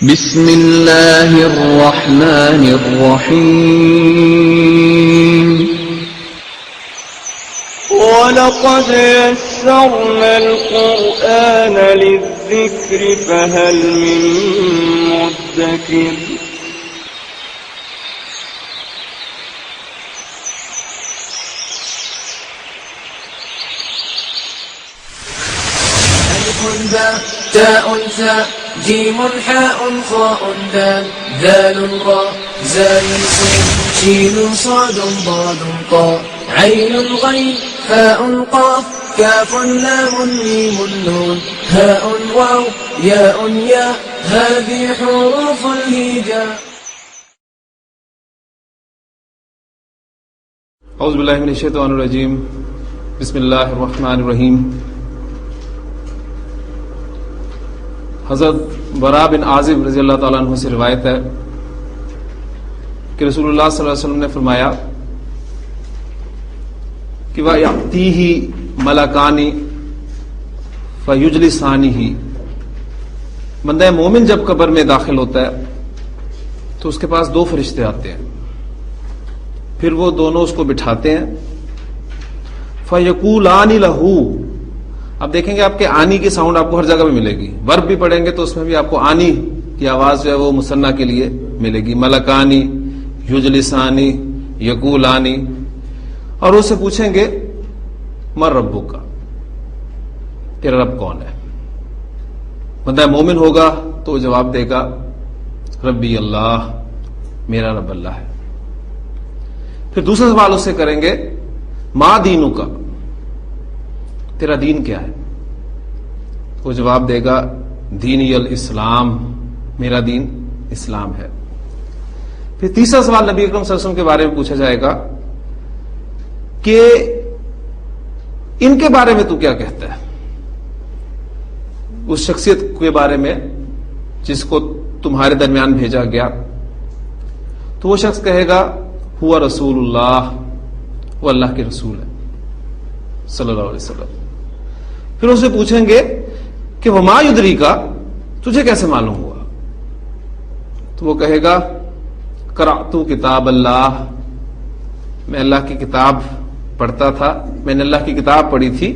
بسم اللہ الرحمن الرحیم وَلَقَدْ يَسَّرْنَا الْقُرْآنَ لِلذِّكْرِ فَهَلْ مِن مُّدَّكِرٍ تاء ثاء جيم حاء خاء دال ذال راء زال سين شين صاد ضاد طاء عين غين فاء قاف كاف لام ميم نون هاء واو ياء ياء هذه حروف الهجاء. اعوذ باللہ من الشیطان الرجیم. بسم اللہ الرحمن الرحیم. حضرت برا بن عازب رضی اللہ تعالیٰ عنہ سے روایت ہے کہ رسول اللہ صلی اللہ علیہ وسلم نے فرمایا کہ وَيَأْتِيهِ مَلَكَانِ فَيُجْلِسَانِهِ. بندہ مومن جب قبر میں داخل ہوتا ہے تو اس کے پاس دو فرشتے آتے ہیں، پھر وہ دونوں اس کو بٹھاتے ہیں. فَيَقُولَانِ لَهُ. اب دیکھیں گے آپ کے آنی کی ساؤنڈ آپ کو ہر جگہ میں ملے گی، ورب بھی پڑھیں گے تو اس میں بھی آپ کو آنی کی آواز جو ہے وہ مثنیٰ کے لیے ملے گی. ملکانی، یجلسانی، یقولانی. اور اس سے پوچھیں گے من ربک کا، تیرا رب کون ہے. بندہ مومن ہوگا تو وہ جواب دے گا ربی اللہ، میرا رب اللہ ہے. پھر دوسرا سوال اس سے کریں گے ما دینو کا، تیرا دین کیا ہے. وہ جواب دے گا دینی الاسلام، میرا دین اسلام ہے. پھر تیسرا سوال نبی اکرم صلی اللہ علیہ وسلم کے بارے میں پوچھا جائے گا کہ ان کے بارے میں تو کیا کہتا ہے، اس شخصیت کے بارے میں جس کو تمہارے درمیان بھیجا گیا. تو وہ شخص کہے گا ہوا رسول اللہ، وہ اللہ کے رسول ہے صلی اللہ علیہ وسلم. پھر اسے پوچھیں گے کہ وما یدری کا، تجھے کیسے معلوم ہوا. تو وہ کہے گا قرأت کتاب اللہ، میں اللہ کی کتاب پڑھتا تھا، میں نے اللہ کی کتاب پڑھی تھی.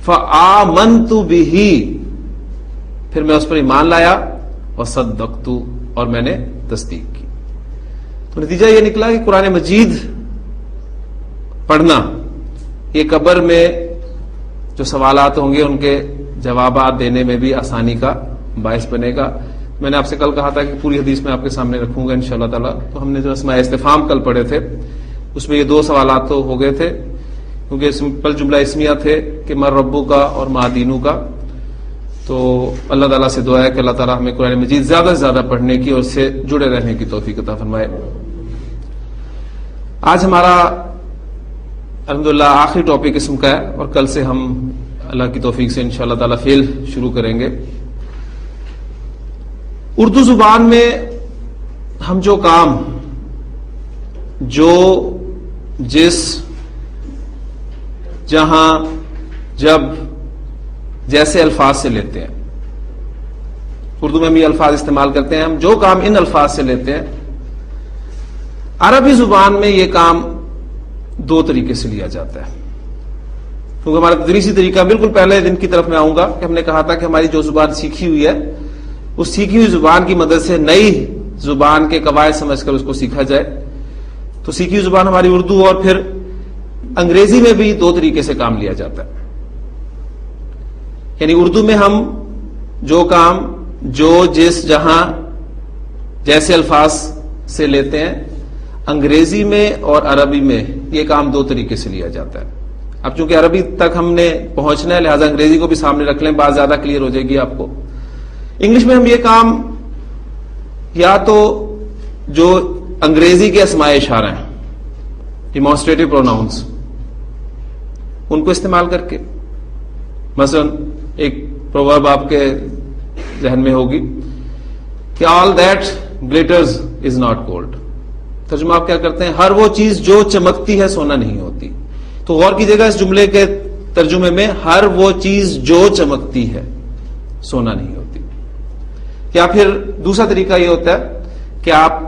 فآمنت بہ، پھر میں اس پر ایمان لایا. وصدقت، اور میں نے تصدیق کی. تو نتیجہ یہ نکلا کہ قرآن مجید پڑھنا یہ قبر میں جو سوالات ہوں گے ان کے جوابات دینے میں بھی آسانی کا باعث بنے گا. میں نے آپ سے کل کہا تھا کہ پوری حدیث میں آپ کے سامنے رکھوں گا انشاءاللہ تعالی. تو ہم نے جو اسماء استفہام کل پڑھے تھے اس میں یہ دو سوالات تو ہو گئے تھے، کیونکہ سمپل جملہ اسمیہ تھے کہ من ربو کا اور ما دینو کا. تو اللہ تعالیٰ سے دعا ہے کہ اللہ تعالیٰ ہمیں قرآن مجید زیادہ سے زیادہ پڑھنے کی اور اس سے جڑے رہنے کی توفیق عطا فرمائے. آج ہمارا الحمدللہ آخری ٹاپک قسم کا ہے اور کل سے ہم اللہ کی توفیق سے انشاءاللہ تعالیٰ فعل شروع کریں گے. اردو زبان میں ہم جو کام، جو جس، جہاں، جب، جیسے الفاظ سے لیتے ہیں، اردو میں بھی الفاظ استعمال کرتے ہیں. ہم جو کام ان الفاظ سے لیتے ہیں، عربی زبان میں یہ کام دو طریقے سے لیا جاتا ہے. کیونکہ ہمارا تدریسی طریقہ بالکل پہلے دن کی طرف میں آؤں گا کہ ہم نے کہا تھا کہ ہماری جو زبان سیکھی ہوئی ہے اس سیکھی ہوئی زبان کی مدد سے نئی زبان کے قواعد سمجھ کر اس کو سیکھا جائے. تو سیکھی ہوئی زبان ہماری اردو، اور پھر انگریزی میں بھی دو طریقے سے کام لیا جاتا ہے. یعنی اردو میں ہم جو کام، جو جس، جہاں، جیسے الفاظ سے لیتے ہیں، انگریزی میں اور عربی میں یہ کام دو طریقے سے لیا جاتا ہے. اب چونکہ عربی تک ہم نے پہنچنا ہے لہذا انگریزی کو بھی سامنے رکھ لیں، بات زیادہ کلیئر ہو جائے گی آپ کو. انگلش میں ہم یہ کام یا تو جو انگریزی کے اسماء اشارہ ہیں، ڈیمانسٹریٹو پروناؤنس، ان کو استعمال کر کے، مثلا ایک پروورب آپ کے ذہن میں ہوگی کہ all that glitters is not gold. ترجمہ آپ کیا کرتے ہیں؟ ہر وہ چیز جو چمکتی ہے سونا نہیں ہوتی. تو غور کیجیے گا اس جملے کے ترجمے میں، ہر وہ چیز جو چمکتی ہے سونا نہیں ہوتی. یا پھر دوسرا طریقہ یہ ہوتا ہے کہ آپ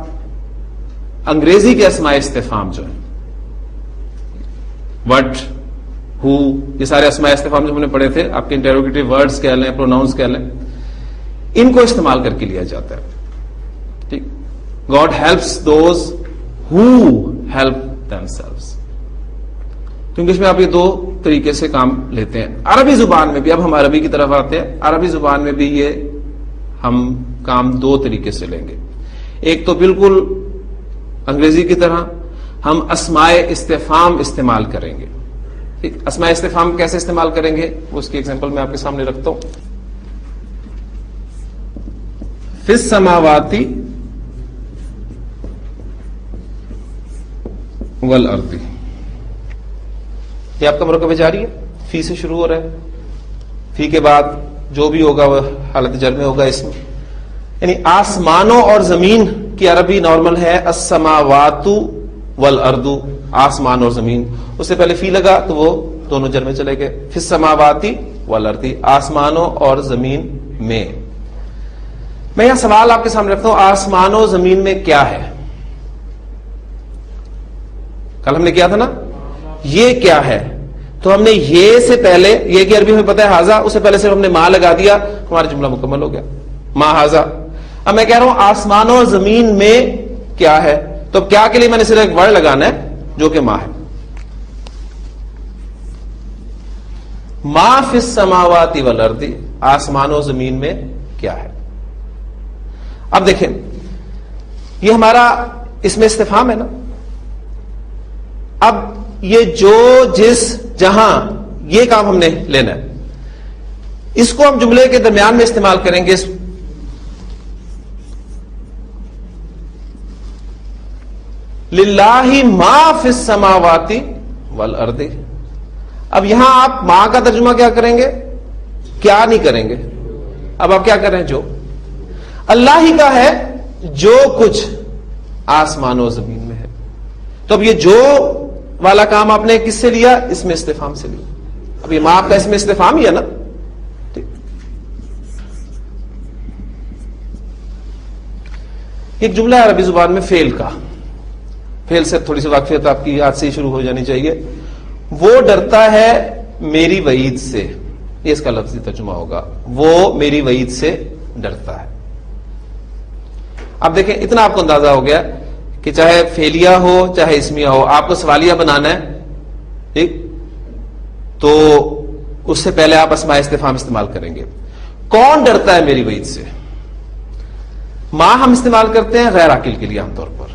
انگریزی کے اسماء استفہام جو ہیں وٹ، ہو، یہ سارے اسماء استفہام جو ہم نے پڑھے تھے، آپ کے انٹروگیٹو ورڈز کہہ لیں، پروناؤنس کہہ لیں، ان کو استعمال کر کے لیا جاتا ہے. ٹھیک، God helps those who help themselves. تو انگلش میں آپ یہ دو طریقے سے کام لیتے ہیں. عربی زبان میں بھی، اب ہم عربی کی طرف آتے ہیں، عربی زبان میں بھی یہ ہم کام دو طریقے سے لیں گے. ایک تو بالکل انگریزی کی طرح ہم اسماء استفہام استعمال کریں گے. ٹھیک، اسماء استفہام کیسے استعمال کریں گے وہ اس کی ایگزامپل میں آپ کے سامنے رکھتا ہوں. فی السماوات والارض، یہ آپ کا مرکب جاری ہے، فی سے شروع ہو رہا ہے، فی کے بعد جو بھی ہوگا وہ حالت جر میں ہوگا اس میں. یعنی آسمانوں اور زمین کی عربی نارمل ہے السماوات والارض، آسمان اور زمین. اس سے پہلے فی لگا تو وہ دونوں جر میں چلے گئے. فی السماوات والارض، آسمانوں اور زمین میں. میں یہاں سوال آپ کے سامنے رکھتا ہوں، آسمانوں زمین میں کیا ہے؟ کل ہم نے کیا تھا نا، یہ کیا ہے؟ تو ہم نے یہ سے پہلے، یہ کی عربی میں پتہ ہے ہاذا، اس سے پہلے صرف ہم نے ما لگا دیا، ہمارا جملہ مکمل ہو گیا، ما ہاذا. اب میں کہہ رہا ہوں آسمانوں اور زمین میں کیا ہے، تو کیا کے لیے میں نے صرف ایک ورڈ لگانا ہے جو کہ ما ہے. ما فی السماوات والارض، آسمانوں اور زمین میں کیا ہے. اب دیکھیں یہ ہمارا اس میں استفہام ہے نا. اب یہ جو، جس، جہاں، یہ کام ہم نے لینا ہے. اس کو ہم جملے کے درمیان میں استعمال کریں گے. للہ ما فی السماوات والارض. اب یہاں آپ ما کا ترجمہ کیا کریں گے؟ کیا نہیں کریں گے. اب آپ کیا کر رہے ہیں؟ جو اللہ ہی کا ہے جو کچھ آسمان و زمین میں ہے. تو اب یہ جو والا کام آپ نے کس سے لیا؟ اس میں استفہام سے لیا. اب یہ ما آپ کا اس میں استفہام ہی ہے نا. ایک جملہ ہے عربی زبان میں فعل کا، فعل سے تھوڑی سی واقفیت آپ کی آج سے ہی شروع ہو جانی چاہیے. وہ ڈرتا ہے میری وعید سے، یہ اس کا لفظی ترجمہ ہوگا، وہ میری وعید سے ڈرتا ہے. اب دیکھیں اتنا آپ کو اندازہ ہو گیا کہ چاہے فعلیہ ہو چاہے اسمیہ ہو، آپ کو سوالیہ بنانا ہے. ٹھیک، تو اس سے پہلے آپ اسماء استفہام استعمال کریں گے. کون ڈرتا ہے میری وعید سے؟ ما ہم استعمال کرتے ہیں غیر عاقل کے لیے عام طور پر،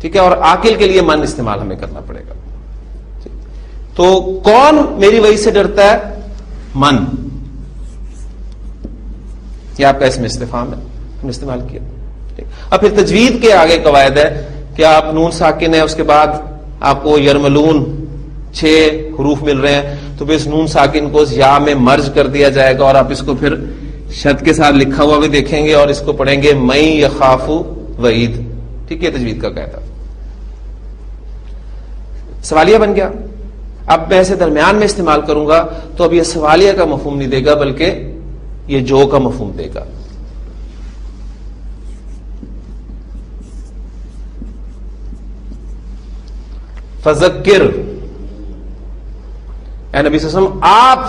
ٹھیک ہے، اور عاقل کے لیے من استعمال ہمیں کرنا پڑے گا. تو کون میری وعید سے ڈرتا ہے؟ من. یہ آپ کا اس میں استفہام ہے، ہم استعمال کیا. اب پھر تجوید کے آگے قواعد ہے کہ آپ نون ساکن ہے، اس کے بعد آپ کو یرملون 6 حروف مل رہے ہیں، تو پھر اس نون ساکن کو یا میں مرج کر دیا جائے گا، اور آپ اس کو پھر شد کے ساتھ لکھا ہوا بھی دیکھیں گے، اور اس کو پڑھیں گے میں یخاف وعید. ٹھیک ہے، تجوید کا قاعدہ. سوالیہ بن گیا. اب میں اسے درمیان میں استعمال کروں گا تو اب یہ سوالیہ کا مفہوم نہیں دے گا بلکہ یہ جو کا مفہوم دے گا. فذکر، اے نبی صلی اللہ علیہ وسلم آپ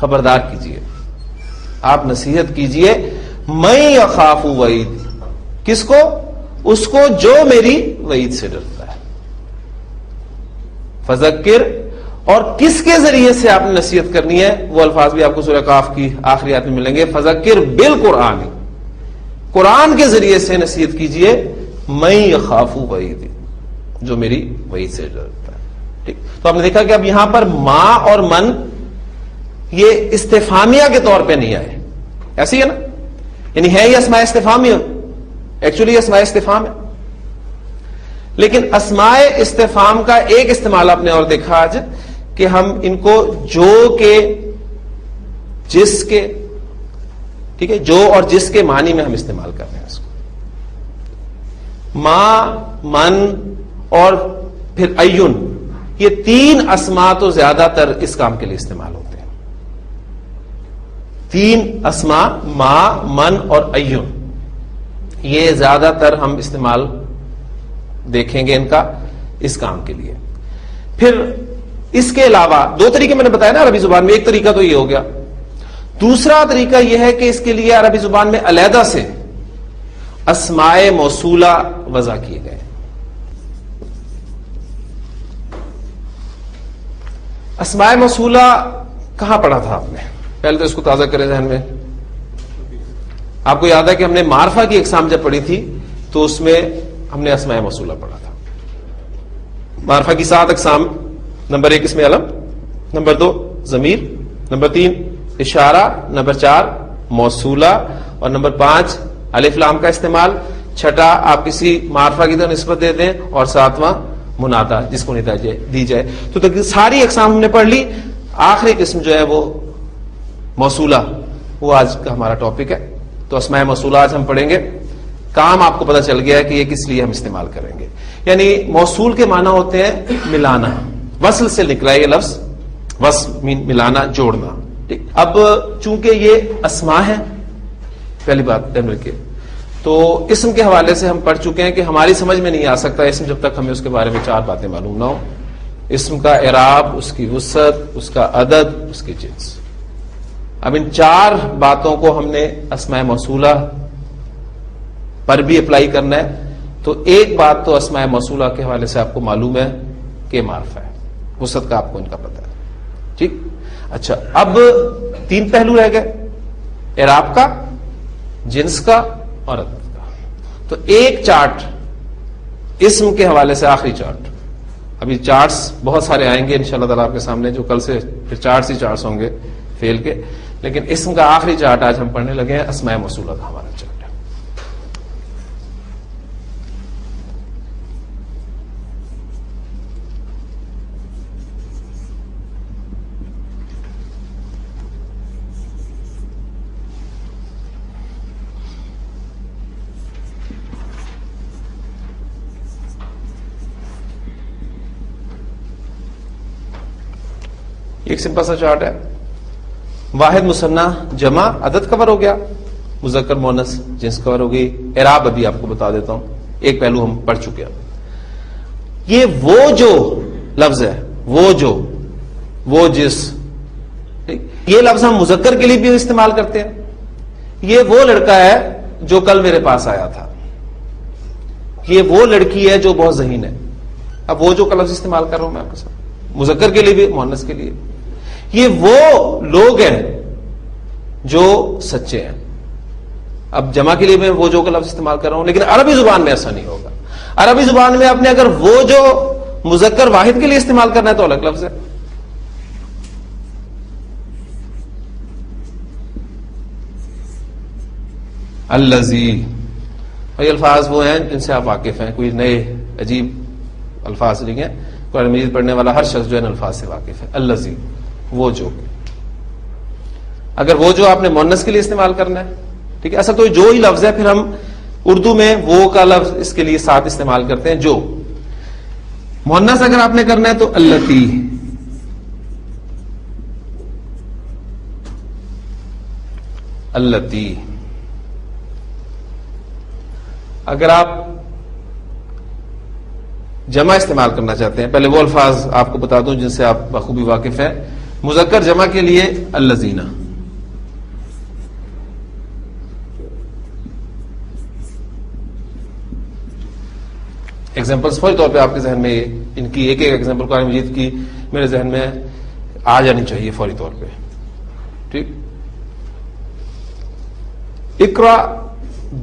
خبردار کیجئے، آپ نصیحت کیجئے. میں یخاف وعید، کس کو؟ اس کو جو میری وعید سے ڈرتا ہے. فذکر، اور کس کے ذریعے سے آپ نے نصیحت کرنی ہے وہ الفاظ بھی آپ کو سورہ قاف کی آخری آیت میں ملیں گے. فذکر بالقرآن، قرآن کے ذریعے سے نصیحت کیجئے. میں یخاف وعید، جو میری وعید سے ڈرتا ہے. ٹھیک، تو آپ نے دیکھا کہ اب یہاں پر ما اور من یہ استفہامیہ کے طور پہ نہیں آئے، ایسی ہے نا، یعنی ہے یہ اسماء استفہامیہ، ایکچولی اسماء استفہام ہے. لیکن اسماء استفہام کا ایک استعمال آپ نے اور دیکھا آج کہ ہم ان کو جو کے، جس کے، ٹھیک ہے، جو اور جس کے معنی میں ہم استعمال کر رہے ہیں اس کو. ما، من اور پھر ایون، یہ 3 اسماء تو زیادہ تر اس کام کے لیے استعمال ہوتے ہیں. 3 اسما ما، من اور ایون، یہ زیادہ تر ہم استعمال دیکھیں گے ان کا اس کام کے لیے. پھر اس کے علاوہ 2 طریقے میں نے بتایا نا عربی زبان میں. ایک طریقہ تو یہ ہو گیا. دوسرا طریقہ یہ ہے کہ اس کے لیے عربی زبان میں علیحدہ سے اسماء موصولہ وضع کیے گئے. اسماء موصولہ کہاں پڑھا تھا آپ نے؟ پہلے تو اس کو تازہ کریں ذہن میں. آپ کو یاد ہے کہ ہم نے معرفہ کی اقسام جب پڑھی تھی تو اس میں ہم نے اسماء موصولہ پڑھا تھا. معرفہ کی 7 اقسام. نمبر 1 اس میں علم، نمبر 2 ضمیر، نمبر 3 اشارہ، نمبر 4 موصولہ، اور نمبر 5 الف لام کا استعمال. چھٹا آپ کسی معرفہ کی طرف نسبت دے دیں، اور 7واں منادا جس کو ندا دی جائے. تو ساری اقسام ہم نے پڑھ لی. آخری قسم جو ہے وہ موصولہ، وہ آج کا ہمارا ٹاپک ہے. تو اسماء موصولہ آج ہم پڑھیں گے. کام آپ کو پتہ چل گیا ہے کہ یہ کس لیے ہم استعمال کریں گے. یعنی موصول کے معنی ہوتے ہیں ملانا. وصل سے نکلا یہ لفظ، وصل ملانا، جوڑنا. ٹھیک. اب چونکہ یہ اسماء ہے، پہلی بات دھیان رکھیے، تو اسم کے حوالے سے ہم پڑھ چکے ہیں کہ ہماری سمجھ میں نہیں آ سکتا اسم جب تک ہمیں اس کے بارے میں 4 باتیں معلوم نہ ہو. اسم کا اعراب، اس کی وسعت، اس کا عدد، اس کی جنس. اب ان 4 باتوں کو ہم نے اسماء موصولہ پر بھی اپلائی کرنا ہے. تو ایک بات تو اسماء موصولہ کے حوالے سے آپ کو معلوم ہے کہ معرفہ ہے، وسعت کا آپ کو ان کا پتہ ہے. ٹھیک. اچھا، اب 3 پہلو رہ گئے، اعراب کا، جنس کا اور عدد کا. تو ایک چارٹ اسم کے حوالے سے، آخری چارٹ. ابھی چارٹس بہت سارے آئیں گے انشاءاللہ تعالیٰ آپ کے سامنے، جو کل سے پھر چارٹس ہی چارٹس ہوں گے فیل کے. لیکن اسم کا آخری چارٹ آج ہم پڑھنے لگے ہیں، اسماء موصولہ کا ہمارا چارٹ ہے. ایک سمپل سا چارٹ ہے. واحد، مثنیٰ، جمع، عدد کور ہو گیا، مذکر مؤنث جنس کور ہو گئی. اعراب ابھی آپ کو بتا دیتا ہوں، ایک پہلو ہم پڑھ چکے ہیں. یہ وہ جو لفظ ہے، وہ جو، وہ جس، یہ لفظ ہم مذکر کے لیے بھی استعمال کرتے ہیں. یہ وہ لڑکا ہے جو کل میرے پاس آیا تھا. یہ وہ لڑکی ہے جو بہت ذہین ہے. اب وہ جو کا لفظ استعمال کر رہا ہوں میں آپ کے ساتھ، مذکر کے لیے بھی، مؤنث کے لیے. یہ وہ لوگ ہیں جو سچے ہیں. اب جمع کے لیے میں وہ جو کا لفظ استعمال کر رہا ہوں، لیکن عربی زبان میں ایسا نہیں ہوگا. عربی زبان میں آپ نے اگر وہ جو مذکر واحد کے لیے استعمال کرنا ہے تو الگ لفظ ہے. الذی، یہ الفاظ وہ ہیں جن سے آپ واقف ہیں، کوئی نئے عجیب الفاظ نہیں ہیں. قرآن مجید پڑھنے والا ہر شخص جو ہے الفاظ سے واقف ہے. الذی، وہ جو. اگر وہ جو آپ نے مؤنث کے لیے استعمال کرنا ہے، ٹھیک ہے، اصل تو جو ہی لفظ ہے، پھر ہم اردو میں وہ کا لفظ اس کے لیے ساتھ استعمال کرتے ہیں. جو مؤنث اگر آپ نے کرنا ہے تو اللتی. اللتی. اگر آپ جمع استعمال کرنا چاہتے ہیں، پہلے وہ الفاظ آپ کو بتا دوں جن سے آپ بخوبی واقف ہیں. مذکر جمع کے لیے الذین. ایگزامپلس فوری طور پہ آپ کے ذہن میں ان کی ایک ایک ایگزامپل قرآن مجید کی میرے ذہن میں آ جانی چاہیے فوری طور پہ. ٹھیک. اقرا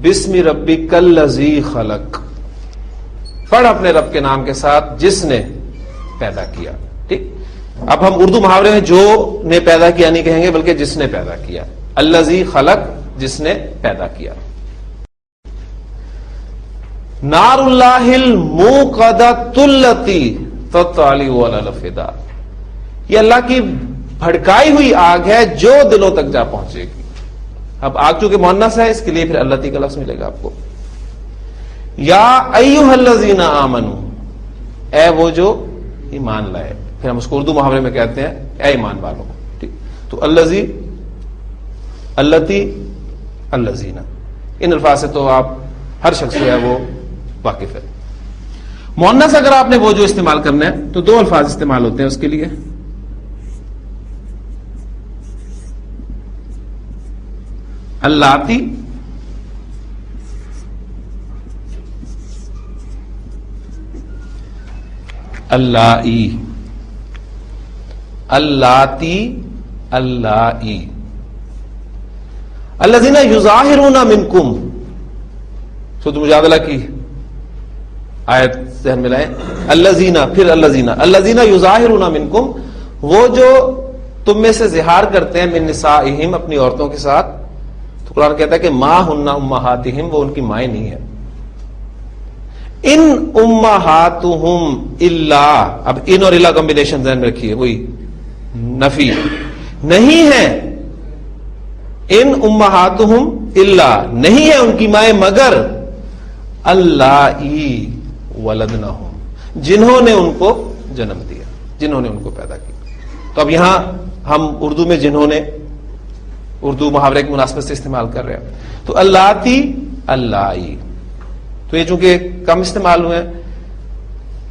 بسم ربک الذی خلق. پڑھ اپنے رب کے نام کے ساتھ جس نے پیدا کیا. ٹھیک. اب ہم اردو محاورے میں جو نے پیدا کیا نہیں کہیں گے، بلکہ جس نے پیدا کیا. الذی خلق، جس نے پیدا کیا. نار اللہ الموقدۃ التی تطلع علی الافئدہ. یہ اللہ کی بھڑکائی ہوئی آگ ہے جو دلوں تک جا پہنچے گی. اب آگ چونکہ مؤنث ہے، اس کے لیے پھر التی کا لفظ ملے گا آپ کو. یا ایھا الذین آمنوا، اے وہ جو ایمان لائے. پھر ہم اس کو اردو محاورے میں کہتے ہیں اے ایمان والوں. ٹھیک. تو الذی اللتی، اللذین، ان الفاظ سے تو آپ ہر شخص جو ہے وہ واقف ہے. مؤنث اگر آپ نے وہ جو استعمال کرنا ہے تو دو الفاظ استعمال ہوتے ہیں اس کے لیے. اللاتی اللائی، اللاتی اللائی. الذین یظاہرون منکم، سورۃ مجادلہ کی آیت ذہن میں لائیں. الذین، پھر الذین، الذین یظاہرون منکم، وہ جو تم میں سے زہار کرتے ہیں، من نسائہم، اپنی عورتوں کے ساتھ. تو قرآن کہتا ہے کہ ما ہن امہاتہم، وہ ان کی مائیں نہیں ہیں. ان امہاتہم الا، اب ان اور الا کمبینیشن ذہن میں رکھیے، وہی نفی، نہیں ہے. ان امہاتہم الا، نہیں ہے ان کی مائیں مگر اللائی ولدنہم، جنہوں نے ان کو جنم دیا، جنہوں نے ان کو پیدا کیا. تو اب یہاں ہم اردو میں جنہوں نے، اردو محاورے کی مناسبت سے استعمال کر رہے ہیں. تو اللاتی، اللائی، تو یہ چونکہ کم استعمال ہوئے ہیں،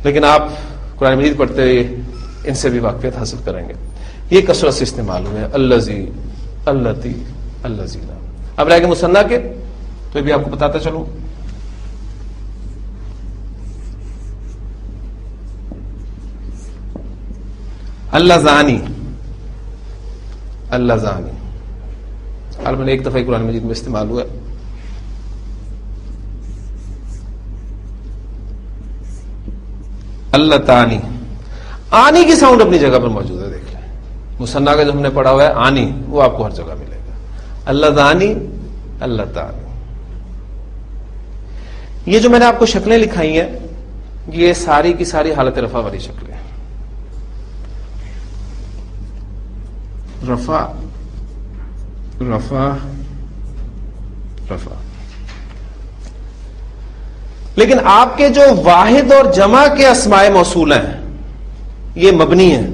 لیکن آپ قرآن مجید پڑھتے ہوئے ان سے بھی واقفیت حاصل کریں گے. یہ کثرت سے استعمال ہوئے ہیں، الذی، اللتی، اللذین. اب رہ گئے مثنیٰ کے، تو یہ بھی آپ کو بتاتا چلوں. اللذانی، اللذانی، غالباً ایک دفعہ قرآن مجید میں استعمال ہوا ہے. اللتانی، آنی کی ساؤنڈ اپنی جگہ پر موجود ہے، دیکھ لیں. مثنیٰ کا جو ہم نے پڑھا ہوا ہے آنی، وہ آپ کو ہر جگہ ملے گا. اللذانی، اللتانی. یہ جو میں نے آپ کو شکلیں لکھائی ہیں، یہ ساری کی ساری حالت رفع والی شکلیں ہیں. رفع، رفع، رفع. لیکن آپ کے جو واحد اور جمع کے اسماء موصولہ ہیں یہ مبنی ہیں.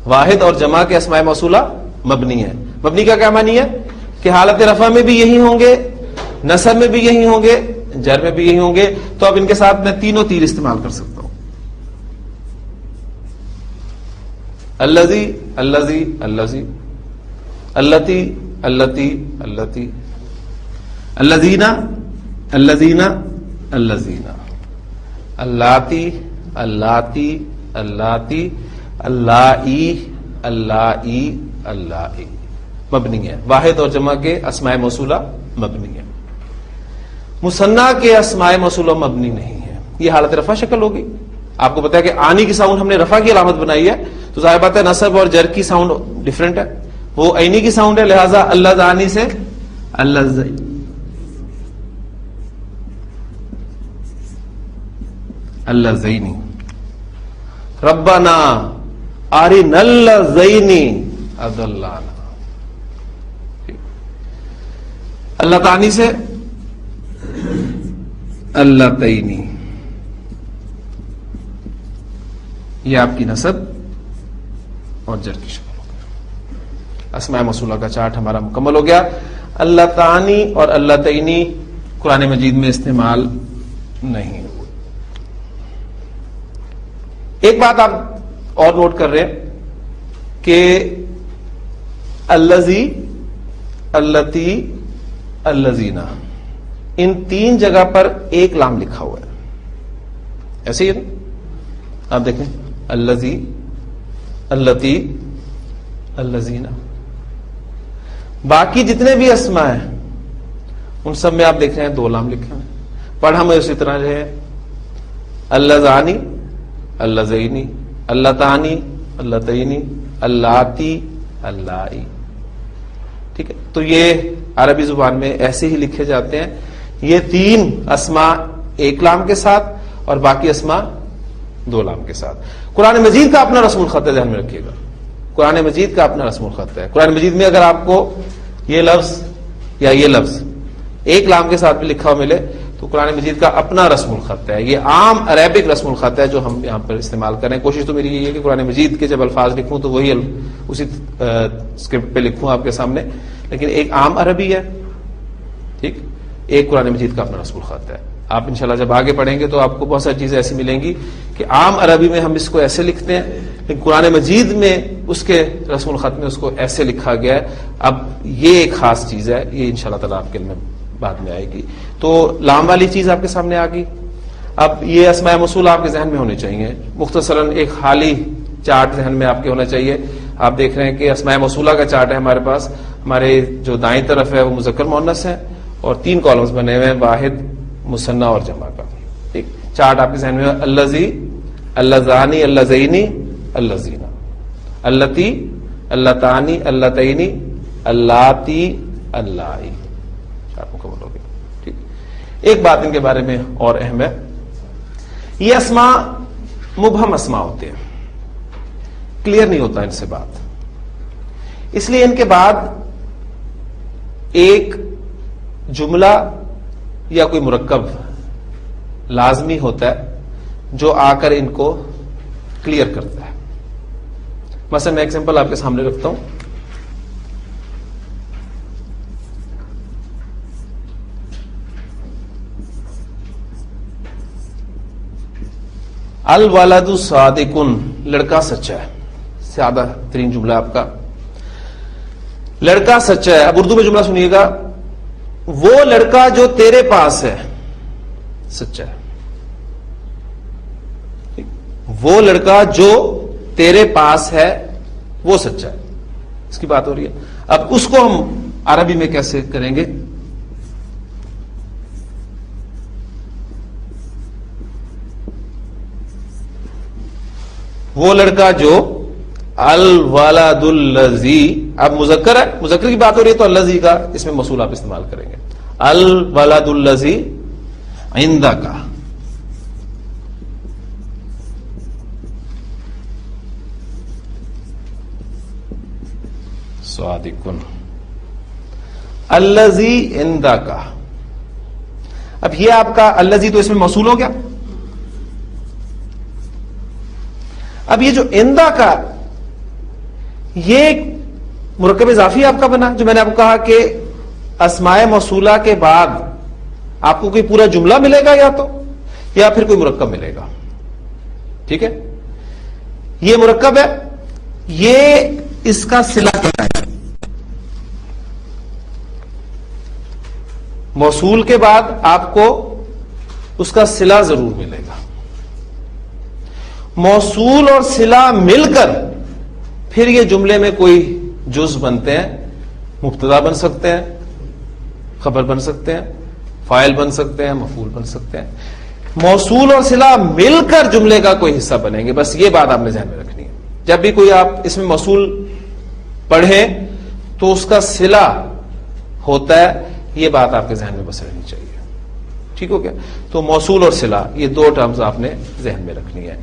واحد اور جمع کے اسماء موصولہ مبنی ہیں. مبنی کا کیا معنی ہے؟ کہ حالت رفع میں بھی یہی ہوں گے، نصب میں بھی یہی ہوں گے، جر میں بھی یہی ہوں گے. تو اب ان کے ساتھ میں تینوں تیر استعمال کر سکتا ہوں. الذی، الذی، الذی، اللتی، اللتی، اللتی، الذین، الذین، الذین، اللاتی، اللاتی، اللاتی، اللائی، اللائی، اللائی. مبنی ہے. واحد اور جمع کے اسماء موصولہ مبنی ہے. مثنیٰ کے اسماء موصولہ مبنی نہیں ہے. یہ حالت رفع شکل ہوگی. آپ کو پتا ہے کہ آنی کی ساؤنڈ ہم نے رفع کی علامت بنائی ہے، تو ظاہر بات ہے نصب اور جر کی ساؤنڈ ڈفرینٹ ہے. وہ عینی کی ساؤنڈ ہے، لہذا اللہ آنی سے اللہ، اللہ زینی. ربنا ارنا الذین اضلانا. اللہ تعالی سے اللہ تعینی. یہ آپ کی نصب اور جر کی شکل ہو گیا. اسماء موصولہ کا چارٹ ہمارا مکمل ہو گیا. اللہ تعانی اور اللہ تعینی قرآن مجید میں استعمال نہیں. ایک بات آپ اور نوٹ کر رہے ہیں کہ الذی، اللتی، اللذین، ان تین جگہ پر ایک لام لکھا ہوا ہے. ایسے ہی ہے نا؟ آپ دیکھیں الذی، اللتی، اللذین. باقی جتنے بھی اسماء ہیں ان سب میں آپ دیکھ رہے ہیں دو لام لکھے ہیں. پڑھا میں اسی طرح جو ہے اللذانی، اللذینی، اللہ تعانی، اللہ تعینی، اللاتی، اللائی. ٹھیک ہے. تو یہ عربی زبان میں ایسے ہی لکھے جاتے ہیں. یہ تین اسماء ایک لام کے ساتھ اور باقی اسماء دو لام کے ساتھ. قرآن مجید کا اپنا رسم الخط ہے، ذہن میں رکھیے گا. قرآن مجید کا اپنا رسم الخط ہے. قرآن مجید میں اگر آپ کو یہ لفظ یا یہ لفظ ایک لام کے ساتھ بھی لکھا ہوا ملے تو قرآن مجید کا اپنا رسم الخط ہے، یہ عام عربک رسم الخط ہے جو ہم یہاں پر استعمال کریں. کوشش تو میری یہ ہے کہ قرآن مجید کے جب الفاظ لکھوں تو وہی اسی اسکرپٹ پہ لکھوں آپ کے سامنے، لیکن ایک عام عربی ہے، ٹھیک، ایک قرآن مجید کا اپنا رسم الخط ہے. آپ انشاءاللہ جب آگے پڑھیں گے تو آپ کو بہت ساری چیزیں ایسی ملیں گی کہ عام عربی میں ہم اس کو ایسے لکھتے ہیں، لیکن قرآن مجید میں اس کے رسم الخط میں اس کو ایسے لکھا گیا ہے. اب یہ ایک خاص چیز ہے، یہ انشاءاللہ تعالیٰ آپ کے علم میں بعد میں آئے گی. تو لام والی چیز آپ کے سامنے آ گئی. اب یہ اسماء موصول آپ کے ذہن میں ہونے چاہیے. مختصراً ایک خالی چارٹ ذہن میں آپ کے ہونا چاہیے. آپ دیکھ رہے ہیں کہ اسماء موصولہ کا چارٹ ہے ہمارے پاس. ہمارے جو دائیں طرف ہے وہ مذکر مؤنث ہے اور 3 کالمز بنے ہوئے ہیں، واحد، مثنی اور جمع کا. ٹھیک، چارٹ آپ کے ذہن میں الذی، اللذانی، اللذینی، اللذین، اللتی، اللتانی، اللتینی، اللاتی، اللائی. چارٹ مکمل ہو گیا. ٹھیک، ایک بات ان کے بارے میں اور اہم ہے، یہ اسماء مبہم اسماء ہوتے ہیں، کلیئر نہیں ہوتا ان سے بات، اس لیے ان کے بعد ایک جملہ یا کوئی مرکب لازمی ہوتا ہے جو آ کر ان کو کلیئر کرتا ہے. مثلا میں ایگزامپل آپ کے سامنے رکھتا ہوں. الولد صادق، لڑکا سچا ہے. سادہ ترین جملہ آپ کا، لڑکا سچا ہے. اب اردو میں جملہ سنیے گا، وہ لڑکا جو تیرے پاس ہے سچا ہے. وہ لڑکا جو تیرے پاس ہے وہ سچا ہے، اس کی بات ہو رہی ہے. اب اس کو ہم عربی میں کیسے کریں گے؟ وہ لڑکا جو، الولد الذی، اب مذکر ہے، مذکر کی بات ہو رہی ہے تو الذی کا اس میں موصول آپ استعمال کریں گے. الولد الذی عندک، صادق، الذی عندک. اب یہ آپ کا الذی تو اس میں موصول ہو گیا. اب یہ جو عندہ کا، یہ ایک مرکب اضافی آپ کا بنا، جو میں نے آپ کو کہا کہ اسماء موصولہ کے بعد آپ کو کوئی پورا جملہ ملے گا یا تو، یا پھر کوئی مرکب ملے گا. ٹھیک ہے، یہ مرکب ہے، یہ اس کا صلہ کیا ہے؟ موصول کے بعد آپ کو اس کا صلہ ضرور ملے گا. موصول اور صلہ مل کر پھر یہ جملے میں کوئی جز بنتے ہیں. مبتدا بن سکتے ہیں، خبر بن سکتے ہیں، فاعل بن سکتے ہیں، مفعول بن سکتے ہیں. موصول اور صلہ مل کر جملے کا کوئی حصہ بنیں گے. بس یہ بات آپ نے ذہن میں رکھنی ہے. جب بھی کوئی آپ اس میں موصول پڑھیں تو اس کا صلہ ہوتا ہے، یہ بات آپ کے ذہن میں بس رہنی چاہیے. ٹھیک ہو گیا؟ تو موصول اور صلہ، یہ 2 ٹرمز آپ نے ذہن میں رکھنی ہے.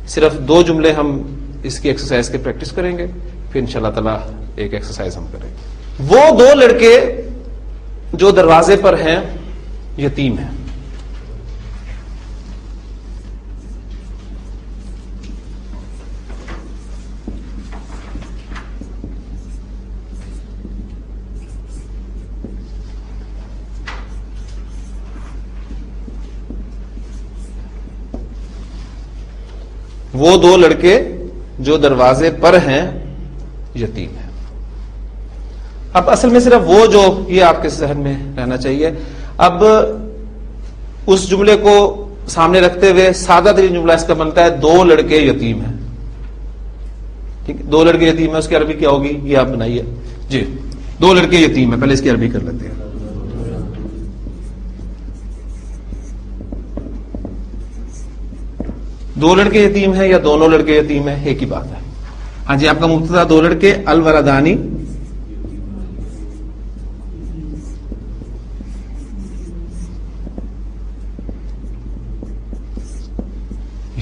صرف 2 جملے ہم اس کی ایکسرسائز کے پریکٹس کریں گے، پھر انشاءاللہ تعالیٰ ایک ایکسرسائز ہم کریں گے. وہ 2 لڑکے جو دروازے پر ہیں یتیم ہیں. وہ 2 لڑکے جو دروازے پر ہیں یتیم ہیں. اب اصل میں صرف وہ جو، یہ آپ کے ذہن میں رہنا چاہیے. اب اس جملے کو سامنے رکھتے ہوئے سادہ ترین جملہ اس کا بنتا ہے 2 لڑکے یتیم ہیں. ٹھیک ہے، 2 لڑکے یتیم ہیں، اس کی عربی کیا ہوگی یہ آپ بنائیے. جی، 2 لڑکے یتیم ہیں، پہلے اس کی عربی کر لیتے ہیں. دو لڑکے یتیم ہیں یا دونوں لڑکے یتیم ہیں، ایک ہی بات ہے. ہاں جی، آپ کا مبتدا 2 لڑکے، الولدانی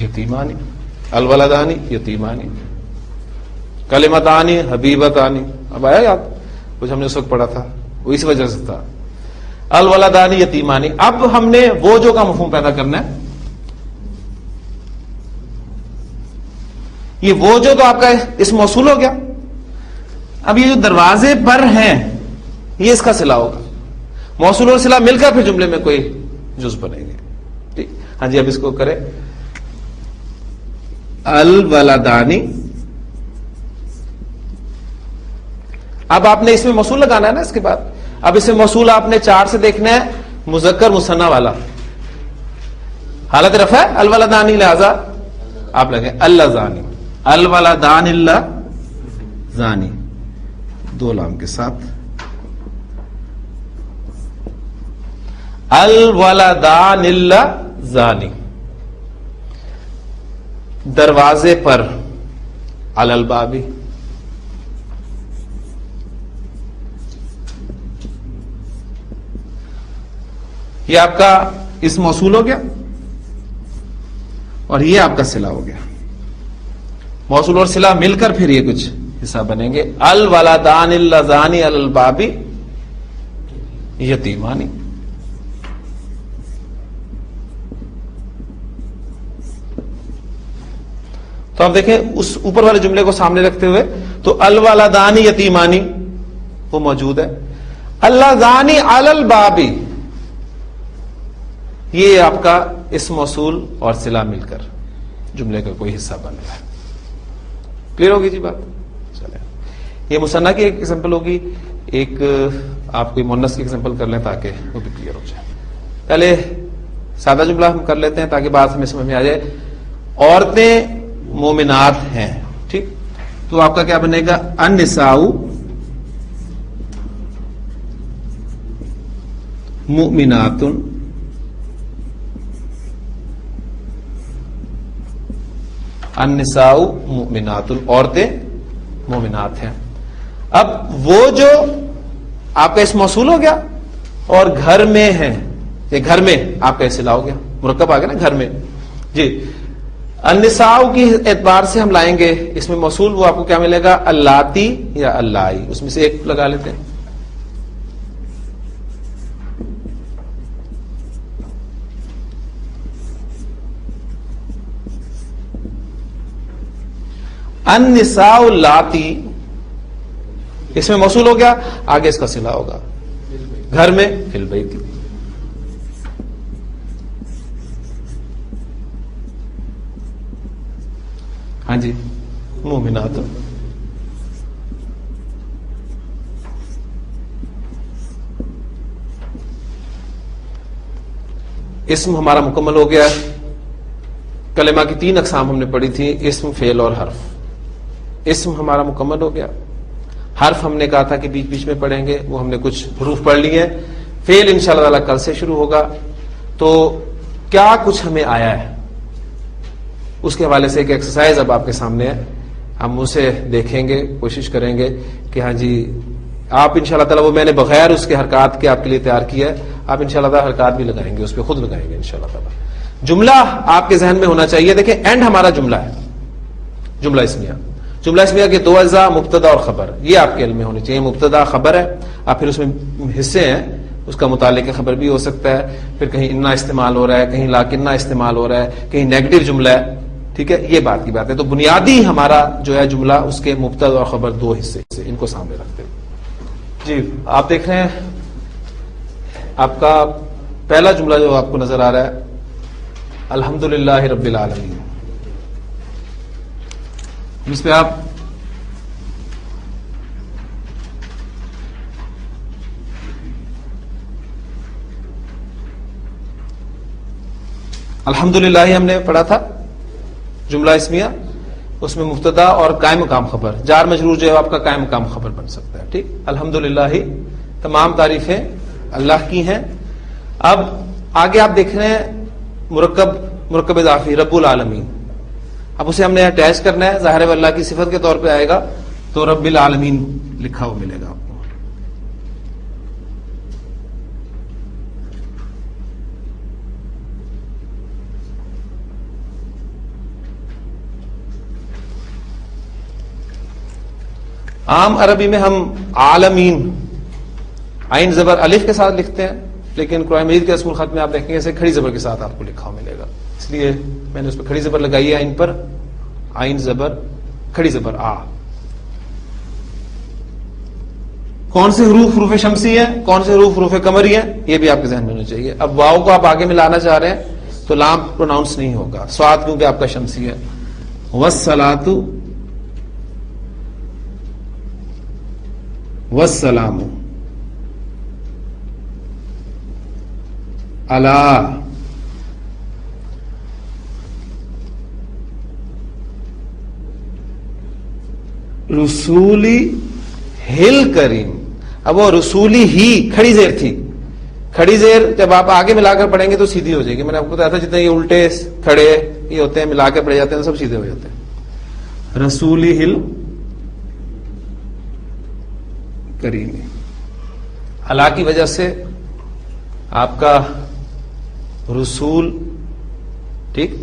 یتیمانی، الولدانی یتیمانی، کلمتانی حبیبتانی. اب آیا یاد؟ کچھ ہم نے اس وقت پڑھا تھا، وہ اس وجہ سے تھا. الولدانی یتیمانی. اب ہم نے وہ جو کا مفہوم پیدا کرنا ہے. یہ وہ جو تو آپ کا اس موصول ہو گیا. اب یہ جو دروازے پر ہیں یہ اس کا صلہ ہوگا. موصول اور صلہ مل کر پھر جملے میں کوئی جز بنیں گے. ٹھیک. ہاں جی اب اس کو کریں. الولدانی. اب آپ نے اس میں موصول لگانا ہے نا اس کے بعد. اب اس میں موصول آپ نے 4 سے دیکھنا ہے مذکر مثنی والا. حالت رفع ہے الولدانی, لہذا آپ لگیں اللذانی. الولدان اللہ زانی 2 لام کے ساتھ. الولدان اللہ زانی. دروازے پر علی البابی. یہ آپ کا اس موصول ہو گیا اور یہ آپ کا صلہ ہو گیا. موصول اور صلہ مل کر پھر یہ کچھ حصہ بنیں گے. الولدان اللذانی علی الباب یتیمانی. تو آپ دیکھیں اس اوپر والے جملے کو سامنے رکھتے ہوئے تو الولدانی یتیمانی وہ موجود ہے. اللذانی علی الباب یہ آپ کا اس موصول اور صلہ مل کر جملے کا کوئی حصہ بن رہا ہے. کلیئر ہوگی جی بات. چلیں یہ مثنیٰ کی ایک ایگزامپل ہوگی, ایک آپ کوئی مؤنث کی ایگزامپل کر لیں تاکہ وہ بھی کلیئر ہو جائے. پہلے سادہ جملہ ہم کر لیتے ہیں تاکہ بات ہمیں سمجھ میں آ جائے. عورتیں مومنات ہیں. ٹھیک. تو آپ کا کیا بنے گا النساء مؤمنات. النساء مؤمنات, عورتیں مومنات ہیں. اب وہ جو آپ کا اس موصول ہو گیا اور گھر میں ہے, یہ گھر میں آپ کا صلہ ہو گیا, مرکب آ گیا نا گھر میں. جی النساء کی اعتبار سے ہم لائیں گے اس میں موصول, وہ آپ کو کیا ملے گا اللاتی یا اللائی, اس میں سے ایک لگا لیتے ہیں. النساء اللاتی اس میں موصول ہو گیا, آگے اس کا صلہ ہوگا گھر میں فی البیت. ہاں جی مومنات. اسم ہمارا مکمل ہو گیا. کلمہ کی 3 اقسام ہم نے پڑھی تھی, اسم, فعل اور حرف. اسم ہمارا مکمل ہو گیا. حرف ہم نے کہا تھا کہ بیچ بیچ میں پڑھیں گے, وہ ہم نے کچھ حروف پڑھ لیے ہیں. فعل انشاءاللہ تعالی کل سے شروع ہوگا. تو کیا کچھ ہمیں آیا ہے اس کے حوالے سے ایک ایکسرسائز اب آپ کے سامنے ہے, ہم اسے دیکھیں گے, کوشش کریں گے کہ ہاں جی آپ انشاءاللہ تعالی, وہ میں نے بغیر اس کے حرکات کے آپ کے لیے تیار کیا ہے, آپ انشاءاللہ تعالی حرکات بھی لگائیں گے, اس پہ خود لگائیں گے انشاءاللہ تعالی. جملہ آپ کے ذہن میں ہونا چاہیے. دیکھیں اینڈ ہمارا جملہ ہے, جملہ اسمیہ. جملہ اسمیہ کے 2 اجزاء مبتدا اور خبر, یہ آپ کے علم میں ہونے چاہیے. مبتدا خبر ہے, آپ پھر اس میں حصے ہیں, اس کا متعلق خبر بھی ہو سکتا ہے, پھر کہیں انا استعمال ہو رہا ہے, کہیں لاکنہ استعمال ہو رہا ہے, کہیں نیگیٹو جملہ ہے. ٹھیک ہے, یہ بات کی بات ہے. تو بنیادی ہمارا جو ہے جملہ اس کے مبتدا اور خبر 2 حصے, ان کو سامنے رکھتے ہیں. جی آپ دیکھ رہے ہیں آپ کا پہلا جملہ جو آپ کو نظر آ رہا ہے الحمدللہ رب العالمین. اس پہ آپ الحمدللہ ہم نے پڑھا تھا جملہ اسمیہ, اس میں مبتدا اور قائم مقام خبر, جار مجرور جو ہے آپ کا قائم مقام خبر بن سکتا ہے. ٹھیک. الحمدللہ تمام تعریفیں اللہ کی ہیں. اب آگے آپ دیکھ رہے ہیں مرکب اضافی رب العالمین. اب اسے ہم نے اٹیچ کرنا ہے, ظاہر ہے اللہ کی صفت کے طور پہ آئے گا, تو رب العالمین لکھا ہوا ملے گا آپ کو. عام عربی میں ہم عالمین عین زبر الف کے ساتھ لکھتے ہیں, لیکن قرآن مجید کے اصول خط میں آپ دیکھیں گے اسے کھڑی زبر کے ساتھ آپ کو لکھا ہوا ملے گا، اس لیے میں نے اس پہ کھڑی زبر لگائی ہے، ان پر آئین زبر کھڑی زبر آ. کون سے حروف حروف شمسی ہیں، کون سے حروف حروف قمری ہیں، یہ بھی آپ کے ذہن میں ہونا چاہیے. اب واؤ کو آپ آگے میں لانا چاہ رہے ہیں تو لام پروناؤنس نہیں ہوگا، صاد کیونکہ آپ کا شمسی ہے. والصلاۃ والسلام علی رسولی ہل کریم. اب وہ رسولی ہی کھڑی زیر تھی، کھڑی زیر جب آپ آگے ملا کر پڑھیں گے تو سیدھی ہو جائے گی. میں نے آپ کو بتایا تھا جتنے یہ الٹے کھڑے یہ ہوتے ہیں ملا کر پڑھے جاتے ہیں سب سیدھے ہو جاتے ہیں. رسولی ہل کریم، اللہ کی وجہ سے آپ کا رسول ٹھیک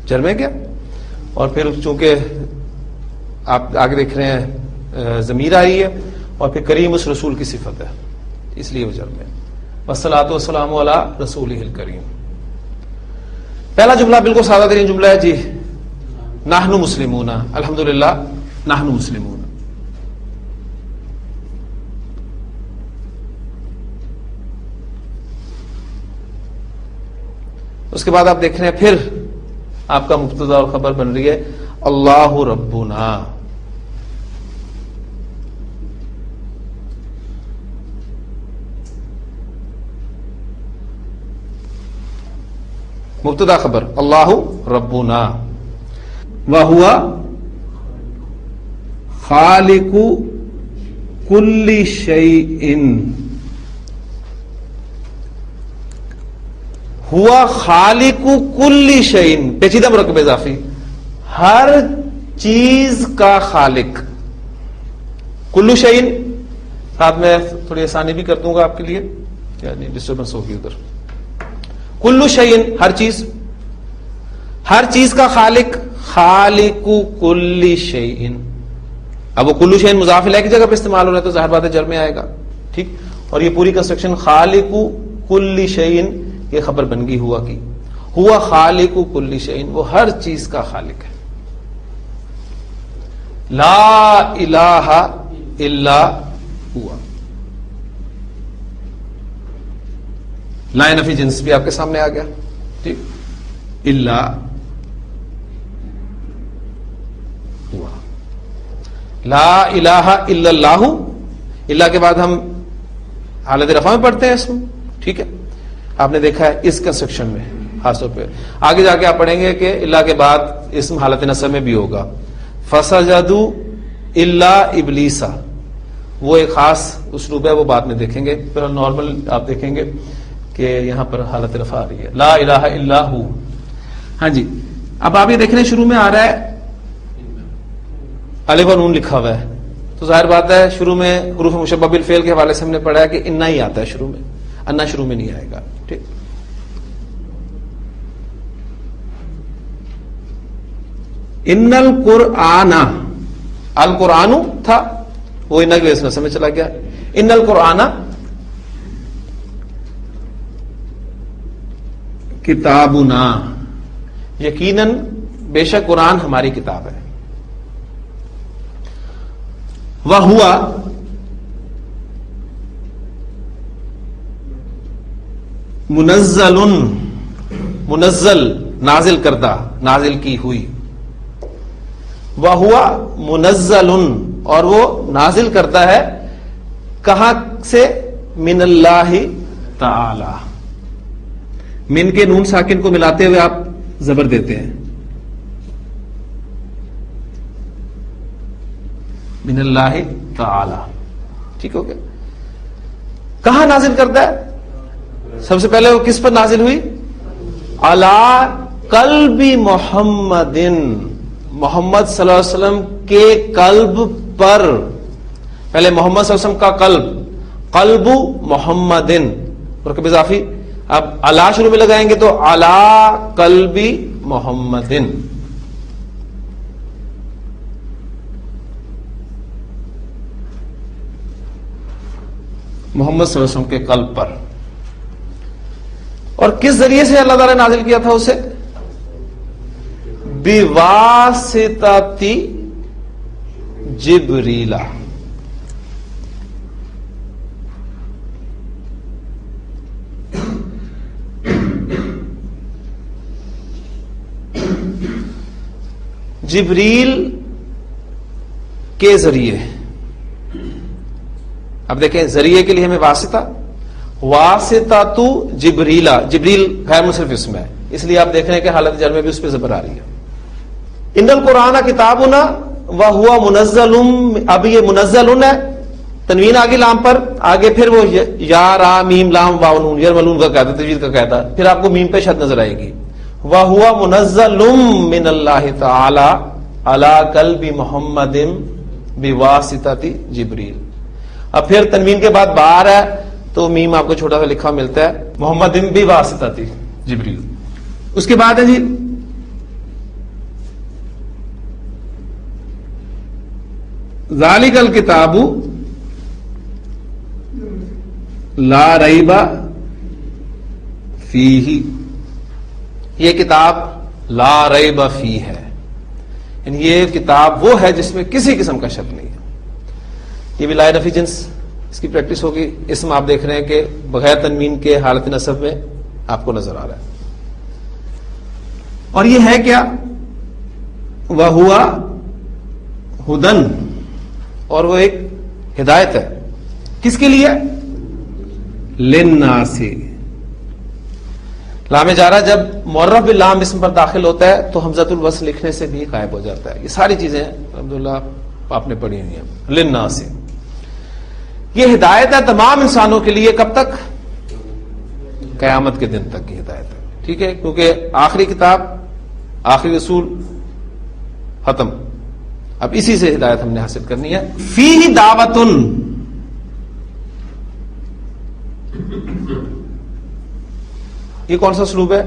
جرمے گیا، اور پھر چونکہ آپ آگے دیکھ رہے ہیں ضمیر آئی ہے اور پھر کریم اس رسول کی صفت ہے اس لیے وہ جرم ہے. والصلاۃ والسلام علی رسولہ الکریم. پہلا جملہ بالکل سادہ ترین جملہ ہے جی، نحن مسلمون، الحمدللہ نحن مسلمون. اس کے بعد آپ دیکھ رہے ہیں پھر آپ کا مبتدا اور خبر بن رہی ہے اللہ ربنا. مبتدا خبر اللہ ربنا، وہو خالق کل شیء، ہوا خالق کل شیء، پیچیدہ مرکب اضافی، ہر چیز کا خالق. کلو شیء ساتھ میں تھوڑی آسانی بھی کر دوں گا آپ کے لیے، یعنی ڈسٹربنس ہوگی ادھر. کلو شیء ہر چیز، ہر چیز کا خالق، خالق کل شیء. اب وہ کلو شیء مضاف الیہ کی جگہ پہ استعمال ہو رہا ہے تو ظاہر بات ہے جر میں آئے گا ٹھیک. اور یہ پوری کنسٹرکشن خالق کل شیء یہ خبر بن گئی ہوا کی، ہوا خالق کل شیء، وہ ہر چیز کا خالق ہے. لا الہ الا ہوا، لا نفی جنس بھی آپ کے سامنے آ گیا ٹھیک. الا ہوا، لا الہ الا اللہ، اللہ کے بعد ہم حالت رفع میں پڑھتے ہیں اس میں ٹھیک ہے. آپ نے دیکھا ہے اس کنسٹرکشن میں خاص طور پہ. آگے جا کے آپ پڑھیں گے کہ اللہ کے بعد اسم حالت نصب میں بھی ہوگا. فسجدوا الا ابلیس، وہ ایک خاص اسلوب ہے، وہ بعد میں دیکھیں گے. پھر نارمل آپ دیکھیں گے کہ یہاں پر حالت رفع آ رہی ہے، لا الہ الا ہو. ہاں جی اب آپ یہ دیکھ رہے ہیں شروع میں آ رہا ہے الف و نون لکھا ہوا ہے، تو ظاہر بات ہے شروع میں حروف مشبہ بالفعل کے حوالے سے ہم نے پڑھا ہے کہ انا ہی آتا ہے شروع میں، انا شروع میں نہیں آئے گا ٹھیک. ان القرآن، القرآن تھا وہ ان کی وجہ سے میں چلا گیا. ان القرآن کتابنا، یقیناً بے شک قرآن ہماری کتاب ہے. وہوا منزل، منزل نازل کردہ، نازل کی ہوئی. وہوا منزل، اور وہ نازل کرتا ہے کہاں سے؟ من اللہ تعالی. من کے نون ساکن کو ملاتے ہوئے آپ زبر دیتے ہیں، من اللہ تعالی ٹھیک ہو گیا. کہاں نازل کرتا ہے؟ سب سے پہلے وہ کس پر نازل ہوئی؟ علی قلب محمد، محمد صلی اللہ علیہ وسلم کے قلب پر. پہلے محمد صلی اللہ علیہ وسلم کا قلب، قلب محمد مرکب اضافی. اب علی شروع میں لگائیں گے تو علی قلب محمد، محمد صلی اللہ علیہ وسلم کے قلب پر. اور کس ذریعے سے اللہ تعالیٰ نے نازل کیا تھا اسے؟ بواسطتی جبریلا. جبریل کے ذریعے. اب دیکھیں ذریعے کے لیے ہمیں واسطہ تو جبریلا. جبریل غیر منصرف اسم ہے، اس لیے آپ دیکھ رہے ہیں کہ حالت جر میں بھی اس پہ زبر آ رہی ہے. ان القرآن کتابنا وہو منزل. اب یہ منزل ہے، تنوین آگے لام پر، آگے پھر وہ یا را میم لام واو نون یرملون کا قاعدہ، تجوید کا قاعدہ، پھر آپ کو میم پہ شد نظر آئے گی. وہو منزل من اللہ تعالی علی قلب محمد بواسطہ جبریل. اب پھر تنوین کے بعد بار ہے تو میم آپ کو چھوٹا سا لکھا ملتا ہے، محمد بواسطہ جبریل. اس کے بعد ہے جی ذالک الکتاب لا ریب فیہ. یہ کتاب لا ریب فیہ ہے، یعنی یہ کتاب وہ ہے جس میں کسی قسم کا شک نہیں ہے. یہ بھی لا نفی جنس اس کی پریکٹس ہوگی. اسم آپ دیکھ رہے ہیں کہ بغیر تنوین کے حالت نصب میں آپ کو نظر آ رہا ہے. اور یہ ہے کیا؟ وہوا ہدن، اور وہ ایک ہدایت ہے. کس کے لیے؟ للناس. لام جارہ جب معرف باللام اسم پر داخل ہوتا ہے تو حمزۃ الوصل لکھنے سے بھی غائب ہو جاتا ہے. یہ ساری چیزیں الحمدللہ آپ نے پڑھی ہوئی ہیں. للناس یہ ہدایت ہے تمام انسانوں کے لیے. کب تک؟ قیامت کے دن تک کی ہدایت ہے. ٹھیک ہے، کیونکہ آخری کتاب آخری رسول ختم. اب اسی سے ہدایت ہم نے حاصل کرنی ہے. فیہ دعوتن، یہ کون سا اسلوب ہے؟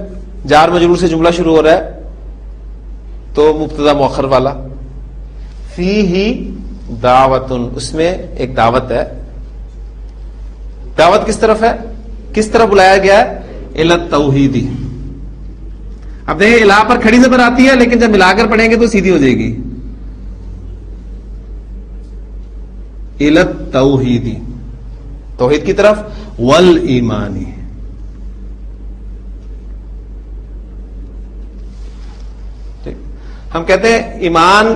جار مجرور سے جملہ شروع ہو رہا ہے تو مبتدا مؤخر والا. فیہ دعوتن، اس میں ایک دعوت ہے. دعوت کس طرف ہے؟ کس طرف بلایا گیا ہے؟ الی التوحید. اب دیکھیں الا پر کھڑی زبر آتی ہے، لیکن جب ملا کر پڑھیں گے تو سیدھی ہو جائے گی. الی التوحید، توحید کی طرف. والایمان، ہم کہتے ہیں ایمان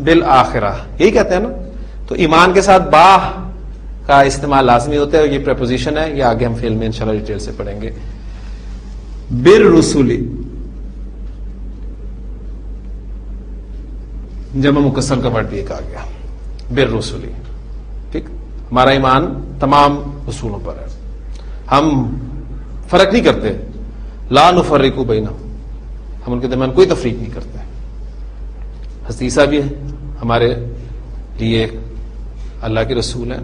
بالآخرہ، یہی کہتے ہیں نا. تو ایمان کے ساتھ با کا استعمال لازمی ہوتا ہے، اور یہ پریپوزیشن ہے. یہ آگے ہم فعل میں انشاءاللہ ڈیٹیل سے پڑھیں گے. بالرسل، جمع مکسر کا ورڈ بھی ایک آ گیا. بالرسل، ٹھیک. ہمارا ایمان تمام رسولوں پر ہے. ہم فرق نہیں کرتے. لا نفرق بینہم، ہم ان کے درمیان کوئی تفریق نہیں کرتے. حضرت عیسیٰ بھی ہے ہمارے لیے اللہ کے رسول ہیں،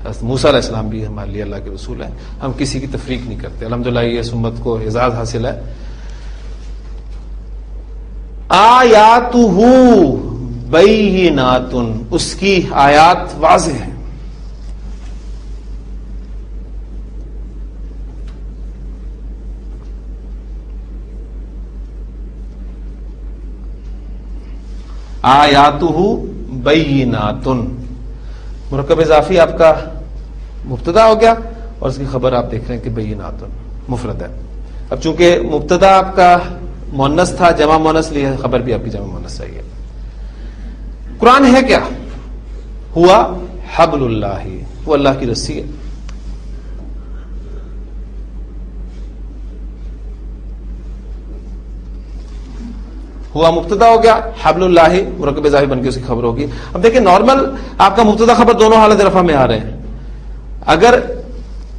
حضرت موسیٰ علیہ السلام بھی ہمارے لیے اللہ کے رسول ہیں. ہم کسی کی تفریق نہیں کرتے. الحمدللہ یہ سمت کو اعزاز حاصل ہے. آیاتہ بینات، اس کی آیات واضح ہیں. آیاتہ بینات، مرکب اضافی آپ کا مبتدا ہو گیا اور اس کی خبر آپ دیکھ رہے ہیں کہ بینات مفرد ہے. اب چونکہ مبتدا آپ کا مؤنث تھا، جمع مؤنث لیے خبر بھی آپ کی جمع مؤنث چاہیے. قرآن ہے کیا؟ ہوا حبل اللہ، وہ اللہ کی رسی ہے. ہوا مبتدا ہو گیا، حبل اللہ مرکب اضافی بن کے اس کی خبر ہوگی. اب دیکھیں نارمل آپ کا مبتدا خبر دونوں حالت رفع میں آ رہے ہیں. اگر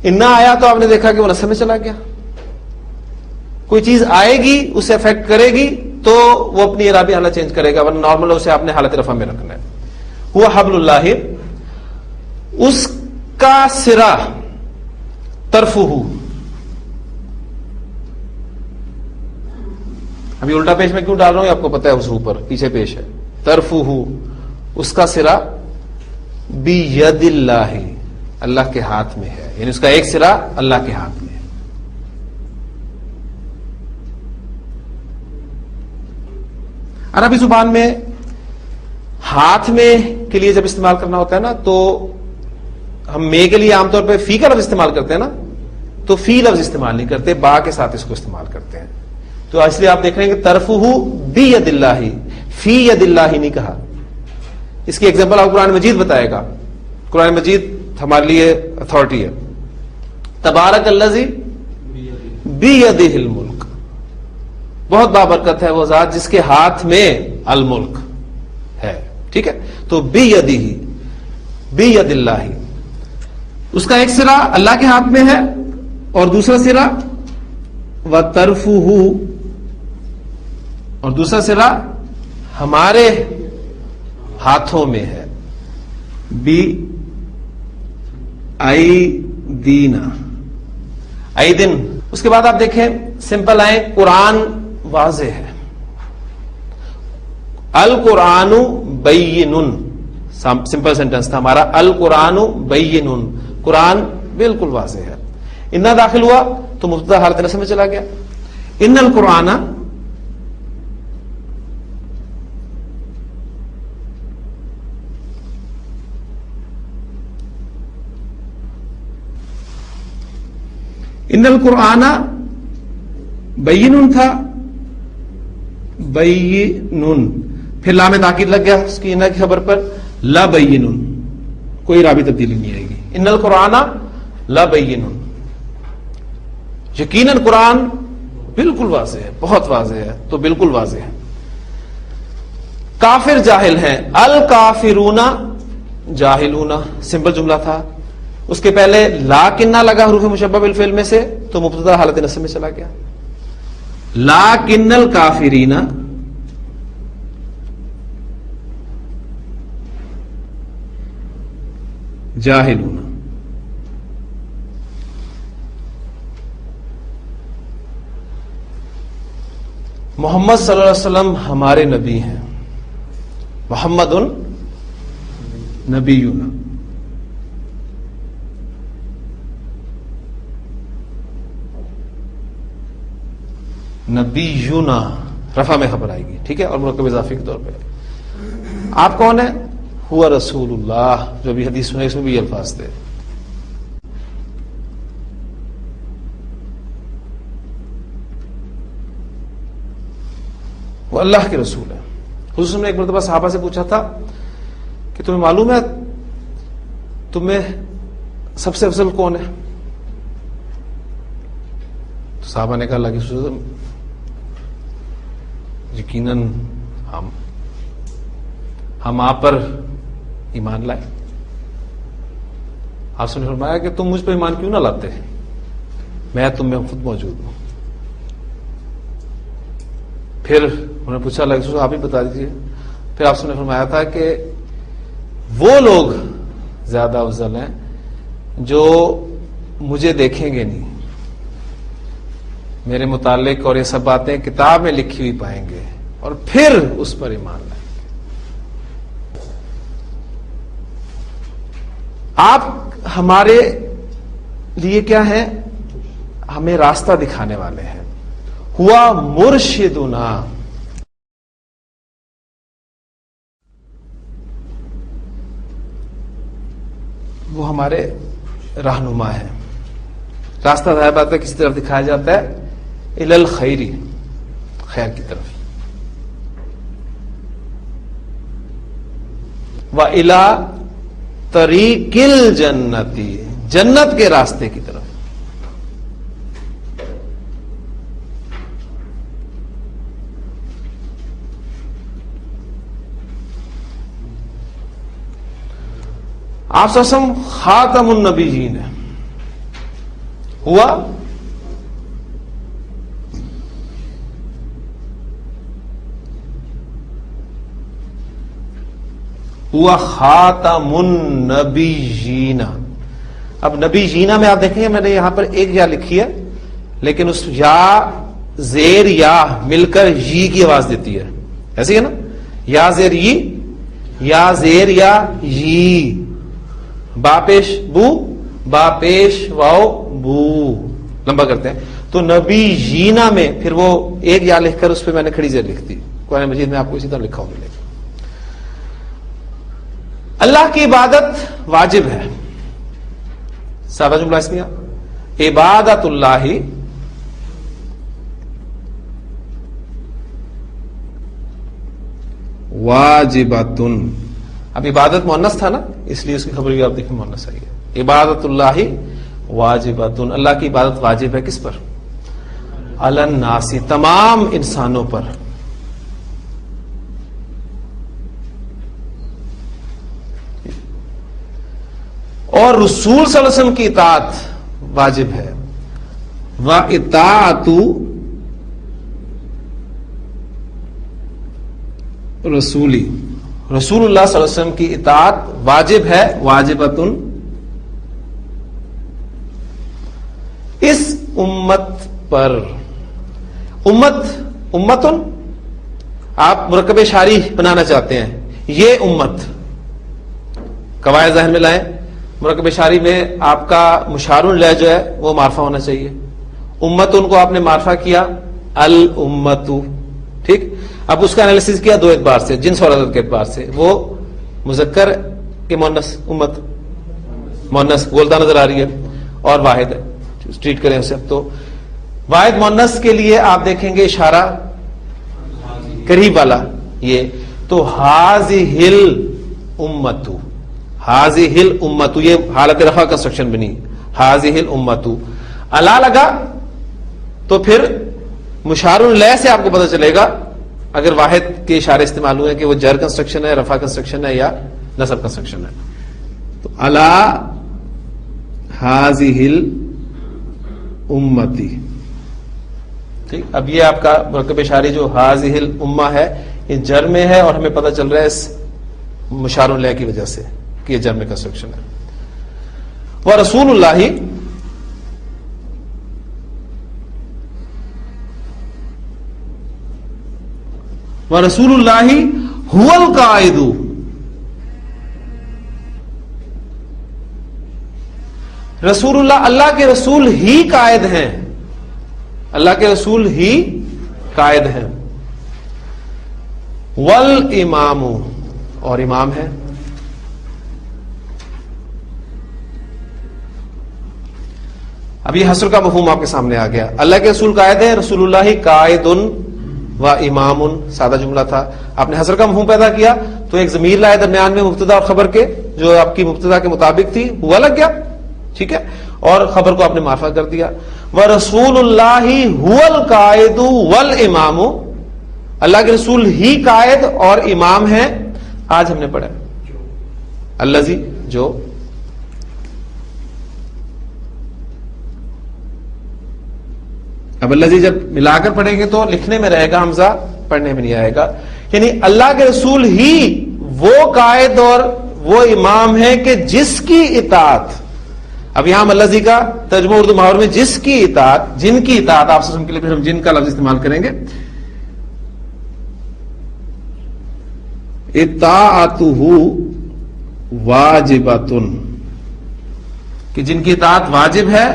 انا آیا تو آپ نے دیکھا کہ وہ نصب میں چلا گیا. کوئی چیز آئے گی اسے افیکٹ کرے گی تو وہ اپنی اعرابی حالت چینج کرے گا، ورنہ نارمل اسے آپ نے حالت رفع میں رکھنا ہے. ہوا حبل اللہ، اس کا سرا طرفہ. ابھی الٹا پیش میں کیوں ڈال رہا ہوں آپ کو پتا ہے، اس اوپر پیچھے پیش ہے. طرفہ، اس کا سرا بید اللہ، اللہ کے ہاتھ میں ہے. یعنی اس کا ایک سرا اللہ کے ہاتھ میں ہے. عربی زبان میں ہاتھ میں کے لیے جب استعمال کرنا ہوتا ہے نا تو ہم میں کے لیے عام طور پہ فی کا لفظ استعمال کرتے ہیں نا, تو فی لفظ استعمال نہیں کرتے, با کے ساتھ اس کو استعمال کرتے ہیں. تو اس لیے آپ دیکھ رہے ہیں کہ طرفہ بید اللہ, فی ید اللہ نہیں کہا. اس کی ایگزامپل آپ قرآن مجید بتائے گا. قرآن مجید ہمارے لیے اتھارٹی ہے. تبارک الذی بیدہ الملک, بہت بابرکت ہے وہ ذات جس کے ہاتھ میں الملک ہے. ٹھیک ہے, تو بیدہ, بید اللہ, اس کا ایک سرا اللہ کے ہاتھ میں ہے اور دوسرا سرا وطرفہ, اور دوسرا سرا ہمارے ہاتھوں میں ہے. بی ایدینا, ایدن. اس کے بعد آپ دیکھیں سمپل آئے, قرآن واضح ہے. القرآن بین, سمپل سینٹینس تھا ہمارا, القرآن بین, قرآن بالکل واضح ہے. انا داخل ہوا تو مبتدا حالت نصب میں چلا گیا. ان القرآن, ان القرآن بین تھا, بین, پھر لام تاکید لگ گیا اس کی انا کی خبر پر, لا بین, کوئی رابی تبدیلی نہیں آئے گی. ان القرآن لا بین, یقیناً قرآن بالکل واضح ہے, بہت واضح ہے, تو بالکل واضح ہے. کافر جاہل ہیں, الکافرون جاہلون, سمپل جملہ تھا. اس کے پہلے لاکنہ لگا حروف مشبہ بالفعل میں سے, تو مبتدا حالت نصب میں چلا گیا. لاکن الکافرین جاہلون. محمد صلی اللہ علیہ وسلم ہمارے نبی ہیں. محمد نبینا, نبینا رفع میں خبر آئے گی. ٹھیک ہے, اور مرکب اضافی کے طور پہ. آپ کون ہیں؟ ہوا رسول اللہ, جو ابھی حدیث سنے اس میں بھی یہ الفاظ تھے. وہ اللہ کے رسول ہے. حضور نے ایک مرتبہ صحابہ سے پوچھا تھا کہ تمہیں معلوم ہے تمہیں سب سے افضل کون ہے؟ تو صحابہ نے کہا اللہ کے رسول یقیناً ہم آپ پر ایمان لائے. آپ نے فرمایا کہ تم مجھ پر ایمان کیوں نہ لاتے, میں تم میں خود موجود ہوں. پھر انہوں نے پوچھا اللہ کے رسول آپ ہی بتا دیجیے. پھر آپ نے فرمایا تھا کہ وہ لوگ زیادہ افضل ہیں جو مجھے دیکھیں گے نہیں, میرے متعلق اور یہ سب باتیں کتاب میں لکھی ہوئی پائیں گے اور پھر اس پر ایمان لائیں گے. آپ ہمارے لیے کیا ہیں؟ ہمیں راستہ دکھانے والے ہیں. ہوا مرشدنا, وہ ہمارے رہنما ہے. راستہ ظاہر بات ہے کسی طرف دکھایا جاتا ہے, الی الخیری, خیر کی طرف, وَإِلَى طریق الجنتی, جنت کے راستے کی طرف. آپ صلی اللہ علیہ وسلم خاتم النبیین ہے. ہوا خاتم النبیین. اب نبی جینا میں آپ دیکھیں گے میں نے یہاں پر ایک یا لکھی ہے, لیکن اس یا زیر یا مل کر یی کی آواز دیتی ہے, ایسی ہے نا, یا زیر ی, یا زیر یا یی, با پیش بو, با پیش واو بو, لمبا کرتے ہیں. تو نبی جینا میں پھر وہ ایک یا لکھ کر اس پہ میں نے کھڑی زیر لکھ دی, قرآن مجید میں آپ کو اسی طرح لکھا ہوا ملے گا. اللہ کی عبادت واجب ہے. سادہ جملہ اس میں عبادت اللہ واجباتن. اب عبادت مؤنث تھا نا، اس لیے اس کی خبر بھی آپ دیکھیں مؤنث آئی ہے. عبادت اللہ واجباتن، اللہ کی عبادت واجب ہے. کس پر؟ علی الناس، تمام انسانوں پر. اور رسول صلی اللہ علیہ وسلم کی اطاعت واجب ہے. وَإِطَاعَتُ رسولی، رسول اللہ صلی اللہ علیہ وسلم کی اطاعت واجب ہے. واجبتن، اس امت پر. امتن آپ مرکب اشاری بنانا چاہتے ہیں، یہ امت. قواعد ذہن میں لائیں. مرکب اشاری میں آپ کا مشار الیہ جو ہے وہ معرفہ ہونا چاہیے. امتن کو آپ نے معرفہ کیا الامت، ٹھیک. اب اس کا انالیسس کیا دو اعتبار سے، جنس اور عدد کے اعتبار سے. وہ مذکر کے مؤنث، امت مؤنث بولتا نظر آ رہی ہے، اور واحد ہے، ٹریٹ کریں اسے. تو واحد مؤنث کے لیے آپ دیکھیں گے اشارہ قریب والا یہ. تو ہاذہ الامت، ہاذہ الامت، یہ حالت رفع کنسٹرکشن بنی. ہاذہ الامت الا لگا تو پھر مشار الیہ سے آپ کو پتہ چلے گا اگر واحد کے اشارے استعمال ہوئے کہ وہ جر کنسٹرکشن ہے، رفع کنسٹرکشن ہے، یا نصب کنسٹرکشن ہے. تو الا ہاذہ الامتی، ٹھیک. اب یہ آپ کا مرکب اشاری جو ہاذہ الامہ ہے یہ جر میں ہے، اور ہمیں پتہ چل رہا ہے اس مشار الیہ کی وجہ سے کہ یہ جر میں کنسٹرکشن ہے. ورسول اللہ، ورسول اللہ هو القائد، رسول اللہ، اللہ کے رسول ہی قائد ہیں. اللہ کے رسول ہی قائد ہیں. والامام، اور امام ہے. اب یہ حصر کا مفہوم آپ کے سامنے آ گیا. اللہ کے رسول قائد ہیں، رسول اللہ قائد و امام، سادہ جملہ تھا. آپ نے حصر کا مفہوم پیدا کیا تو ایک ضمیر لائے درمیان میں مبتدا اور خبر کے، جو آپ کی مبتدا کے مطابق تھی، ہوا لگ گیا، ٹھیک ہے. اور خبر کو آپ نے معرفہ کر دیا. وَرَسُولُ اللَّهِ هُوَ الْقَائِدُ وَالْإِمَامُ، اللہ کے رسول ہی قائد اور امام ہیں. آج ہم نے پڑھا الذی، جو. اب الذی جب ملا کر پڑھیں گے تو لکھنے میں رہے گا، حمزہ پڑھنے میں نہیں آئے گا. یعنی اللہ کے رسول ہی وہ قائد اور وہ امام ہے کہ جس کی اطاعت. اب یہاں الذی کا ترجمہ اردو محاور میں جس کی اطاعت، جن کی اطاعت، آپ سے کے لیے پھر ہم جن کا لفظ استعمال کریں گے. اطاعتہ واجبۃ، کہ جن کی اطاعت واجب ہے.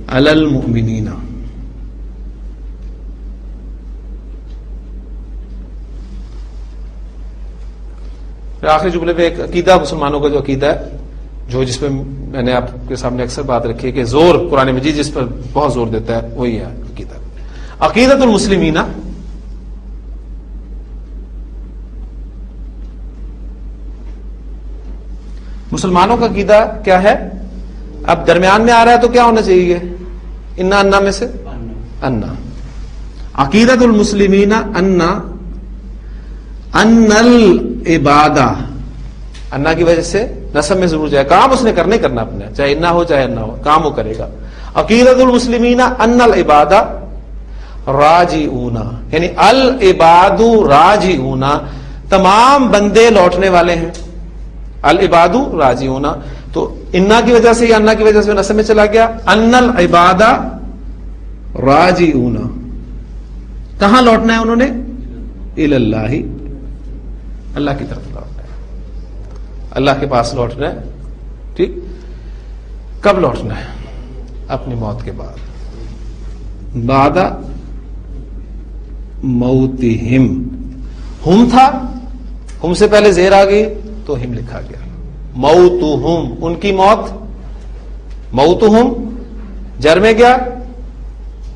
علی المؤمنین، پھر آخری جملے میں ایک عقیدہ، مسلمانوں کا جو عقیدہ ہے، جو جس پہ میں نے آپ کے سامنے اکثر بات رکھی ہے کہ زور قرآن مجید جس پر بہت زور دیتا ہے وہی ہے عقیدہ. عقیدۃ المسلمین، مسلمانوں کا عقیدہ کیا ہے. اب درمیان میں آ رہا ہے تو کیا ہونا چاہیے؟ انا، انا میں سے انا. عقیدۃ المسلمین انا العبادہ، انا کی وجہ سے نسب میں ضرور جائے. کام اس نے کرنے کرنا اپنا، چاہے انا ہو چاہے انا ہو، کام وہ کرے گا. عقیدۃ المسلمین ان العبادہ راجعون، یعنی العباد راجعون، تمام بندے لوٹنے والے ہیں. العباد راجعون، تو انا کی وجہ سے یا انا کی وجہ سے نسب میں چلا گیا. ان العباد راجعون، کہاں لوٹنا ہے انہوں نے؟ الی اللہ، اللہ کی طرف لوٹنا ہے، اللہ کے پاس لوٹنا ہے. ٹھیک، کب لوٹنا ہے؟ اپنی موت کے بعد. بعد موتہم. ہم تھا، ہم سے پہلے زیر آ گئی تو ہم لکھا گیا. موتہم ان کی موت، موتہم جر میں گیا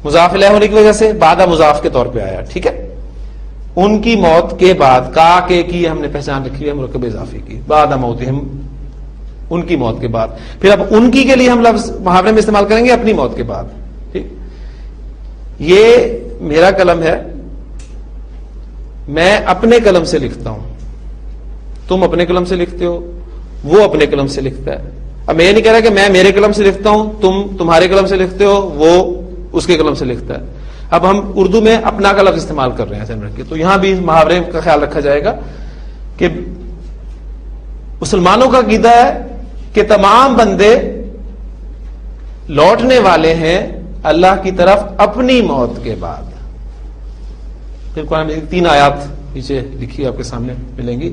مضاف الیہ ہونے کی وجہ سے، بعد مضاف کے طور پہ آیا. ٹھیک ہے، ان کی موت کے بعد، کا کے کی ہم نے پہچان رکھی ہے مرکب اضافی کی، بعد موتہم ان کی موت کے بعد. پھر اب ان کی کے لیے ہم لفظ محاورے میں استعمال کریں گے اپنی موت کے بعد. ٹھیک، یہ میرا قلم ہے، میں اپنے قلم سے لکھتا ہوں، تم اپنے قلم سے لکھتے ہو، وہ اپنے قلم سے لکھتا ہے. اب میں یہ نہیں کہہ رہا کہ میں میرے قلم سے لکھتا ہوں، تم تمہارے قلم سے لکھتے ہو، وہ اس کے قلم سے لکھتا ہے. اب ہم اردو میں اپنا کا لفظ استعمال کر رہے ہیں، تو یہاں بھی محاورے کا خیال رکھا جائے گا کہ مسلمانوں کا عقیدہ ہے کہ تمام بندے لوٹنے والے ہیں اللہ کی طرف اپنی موت کے بعد. پھر قرآن میں 3 آیات نیچے لکھی آپ کے سامنے ملیں گی،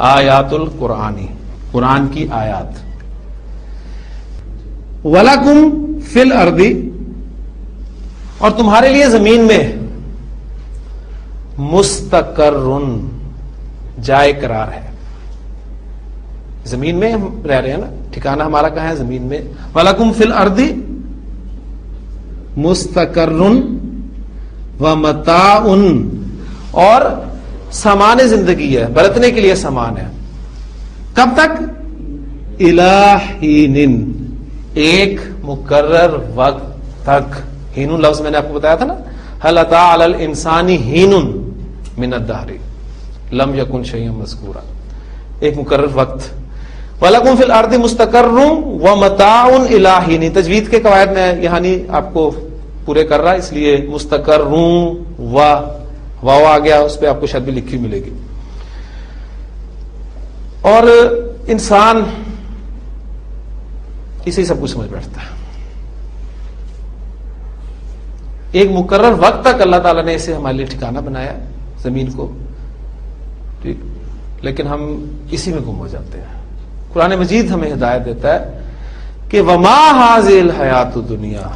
آیات القرآنی، قرآن کی آیات. وَلَكُمْ فِي الْأَرْضِ، اور تمہارے لیے زمین میں مستقرن جائے قرار ہے. زمین میں ہم رہ رہے ہیں نا، ٹھکانہ ہمارا کہاں ہے؟ زمین میں. وَلَكُمْ فِي الْأَرْضِ مستقرن وَمَتَاعٌ، اور سامان زندگی ہے، برتنے کے لیے سامان ہے. کب تک؟ اِلَىٰ حِینٍ، ایک مقرر وقت تک. ہین لفظ میں نے آپ کو بتایا تھا نا، هل اتى على الانسان حین من الدہر لم یکن شیئا مذکورا، ایک مقرر وقت. وَلَكُمْ فِي الْأَرْضِ مُسْتَقَرٌّ وَمَتَاعٌ إِلَىٰ حِینٍ. تجوید کے قواعد میں یہاں نہیں آپ کو پورے کر رہا، اس لیے مستقرٌ واو آ گیا، اس پہ آپ کو شاید بھی لکھی ملے گی. اور انسان اسی سب کچھ سمجھ بیٹھتا ہے. ایک مقرر وقت تک اللہ تعالیٰ نے اسے ہمارے لیے ٹھکانہ بنایا زمین کو، ٹھیک، لیکن ہم اسی میں گم ہو جاتے ہیں. قرآن مجید ہمیں ہدایت دیتا ہے کہ وما هذه الحیات الدنیا.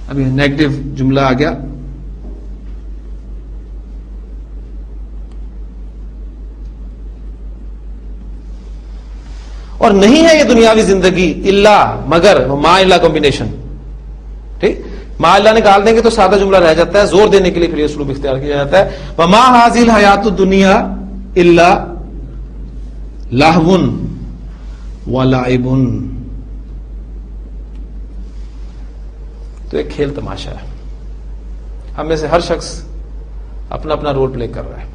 ابھی نیگیٹو جملہ آ گیا، اور نہیں ہے یہ دنیاوی زندگی الا مگر، ما الا کمبینیشن، ٹھیک، ما اللہ نکال دیں گے تو سادہ جملہ رہ جاتا ہے، زور دینے کے لیے پھر یہ اسلوب اختیار کیا جاتا ہے. وما هذه الحیات الدنیا الا لہو ولعب، تو ایک کھیل تماشا ہے. ہم میں سے ہر شخص اپنا اپنا رول پلے کر رہا ہے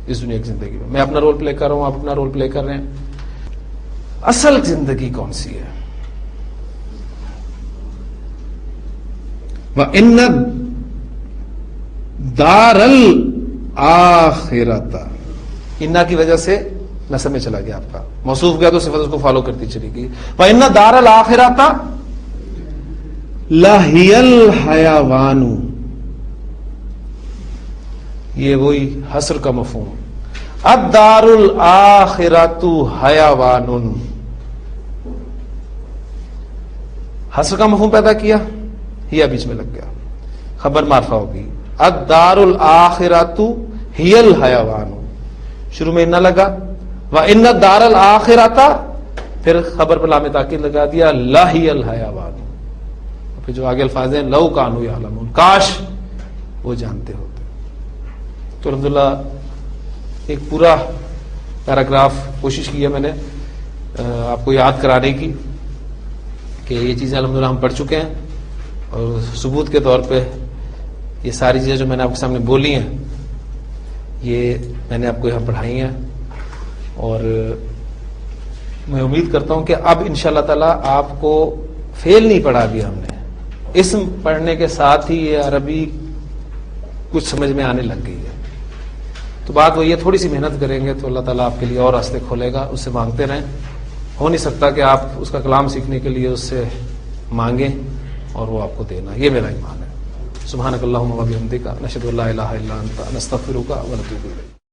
اس دنیا کی زندگی میں. میں اپنا رول پلے کر رہا ہوں، آپ اپنا رول پلے کر رہے ہیں. اصل زندگی کون سی ہے؟ وَإِنَّ دَارَ الْآخِرَةَ، اِنَّا کی وجہ سے نسب میں چلا گیا آپ کا، موصوف گیا تو صفت اس کو فالو کرتی چلی گئی. وَإِنَّ دَارَ الْآخِرَةَ لَهِيَ الْحَيَوَانُ، یہ وہی حصر کا مفہوم. الدار الآخرۃ حیوان، حصر کا مفہوم پیدا کیا، ہیا بیچ میں لگ گیا، خبر معرفہ ہوگی. الدار الآخرۃ ہی الحیوان، شروع میں نہ لگا، وَإِنَّ الدَّارَ الْآخِرَةَ، پھر خبر پر لام تاکید لگا دیا، لَهِيَ الْحَيَوَانُ. پھر جو آگے الفاظ ہیں لَوْ كَانُوا يَعْلَمُونَ، کاش وہ جانتے ہوتے. تو الحمدللہ ایک پورا پیراگراف کوشش کی ہے میں نے آپ کو یاد کرانے کی کہ یہ چیزیں الحمدللہ ہم پڑھ چکے ہیں، اور ثبوت کے طور پہ یہ ساری چیزیں جو میں نے آپ کے سامنے بولی ہیں یہ میں نے آپ کو یہاں پڑھائی ہیں. اور میں امید کرتا ہوں کہ اب انشاءاللہ تعالی آپ کو فیل نہیں پڑھا دیا ہم نے. اسم پڑھنے کے ساتھ ہی یہ عربی کچھ سمجھ میں آنے لگ گئی ہے. تو بات وہ یہ تھوڑی سی محنت کریں گے تو اللہ تعالیٰ آپ کے لیے اور راستے کھولے گا. اس سے مانگتے رہیں. ہو نہیں سکتا کہ آپ اس کا کلام سیکھنے کے لیے اس سے مانگیں اور وہ آپ کو دینا. یہ میرا ایمان ہے. سبحانک اللہم و بحمدک، نشہد ان لا الہ الا انت، نستغفرک و نتوب الیک.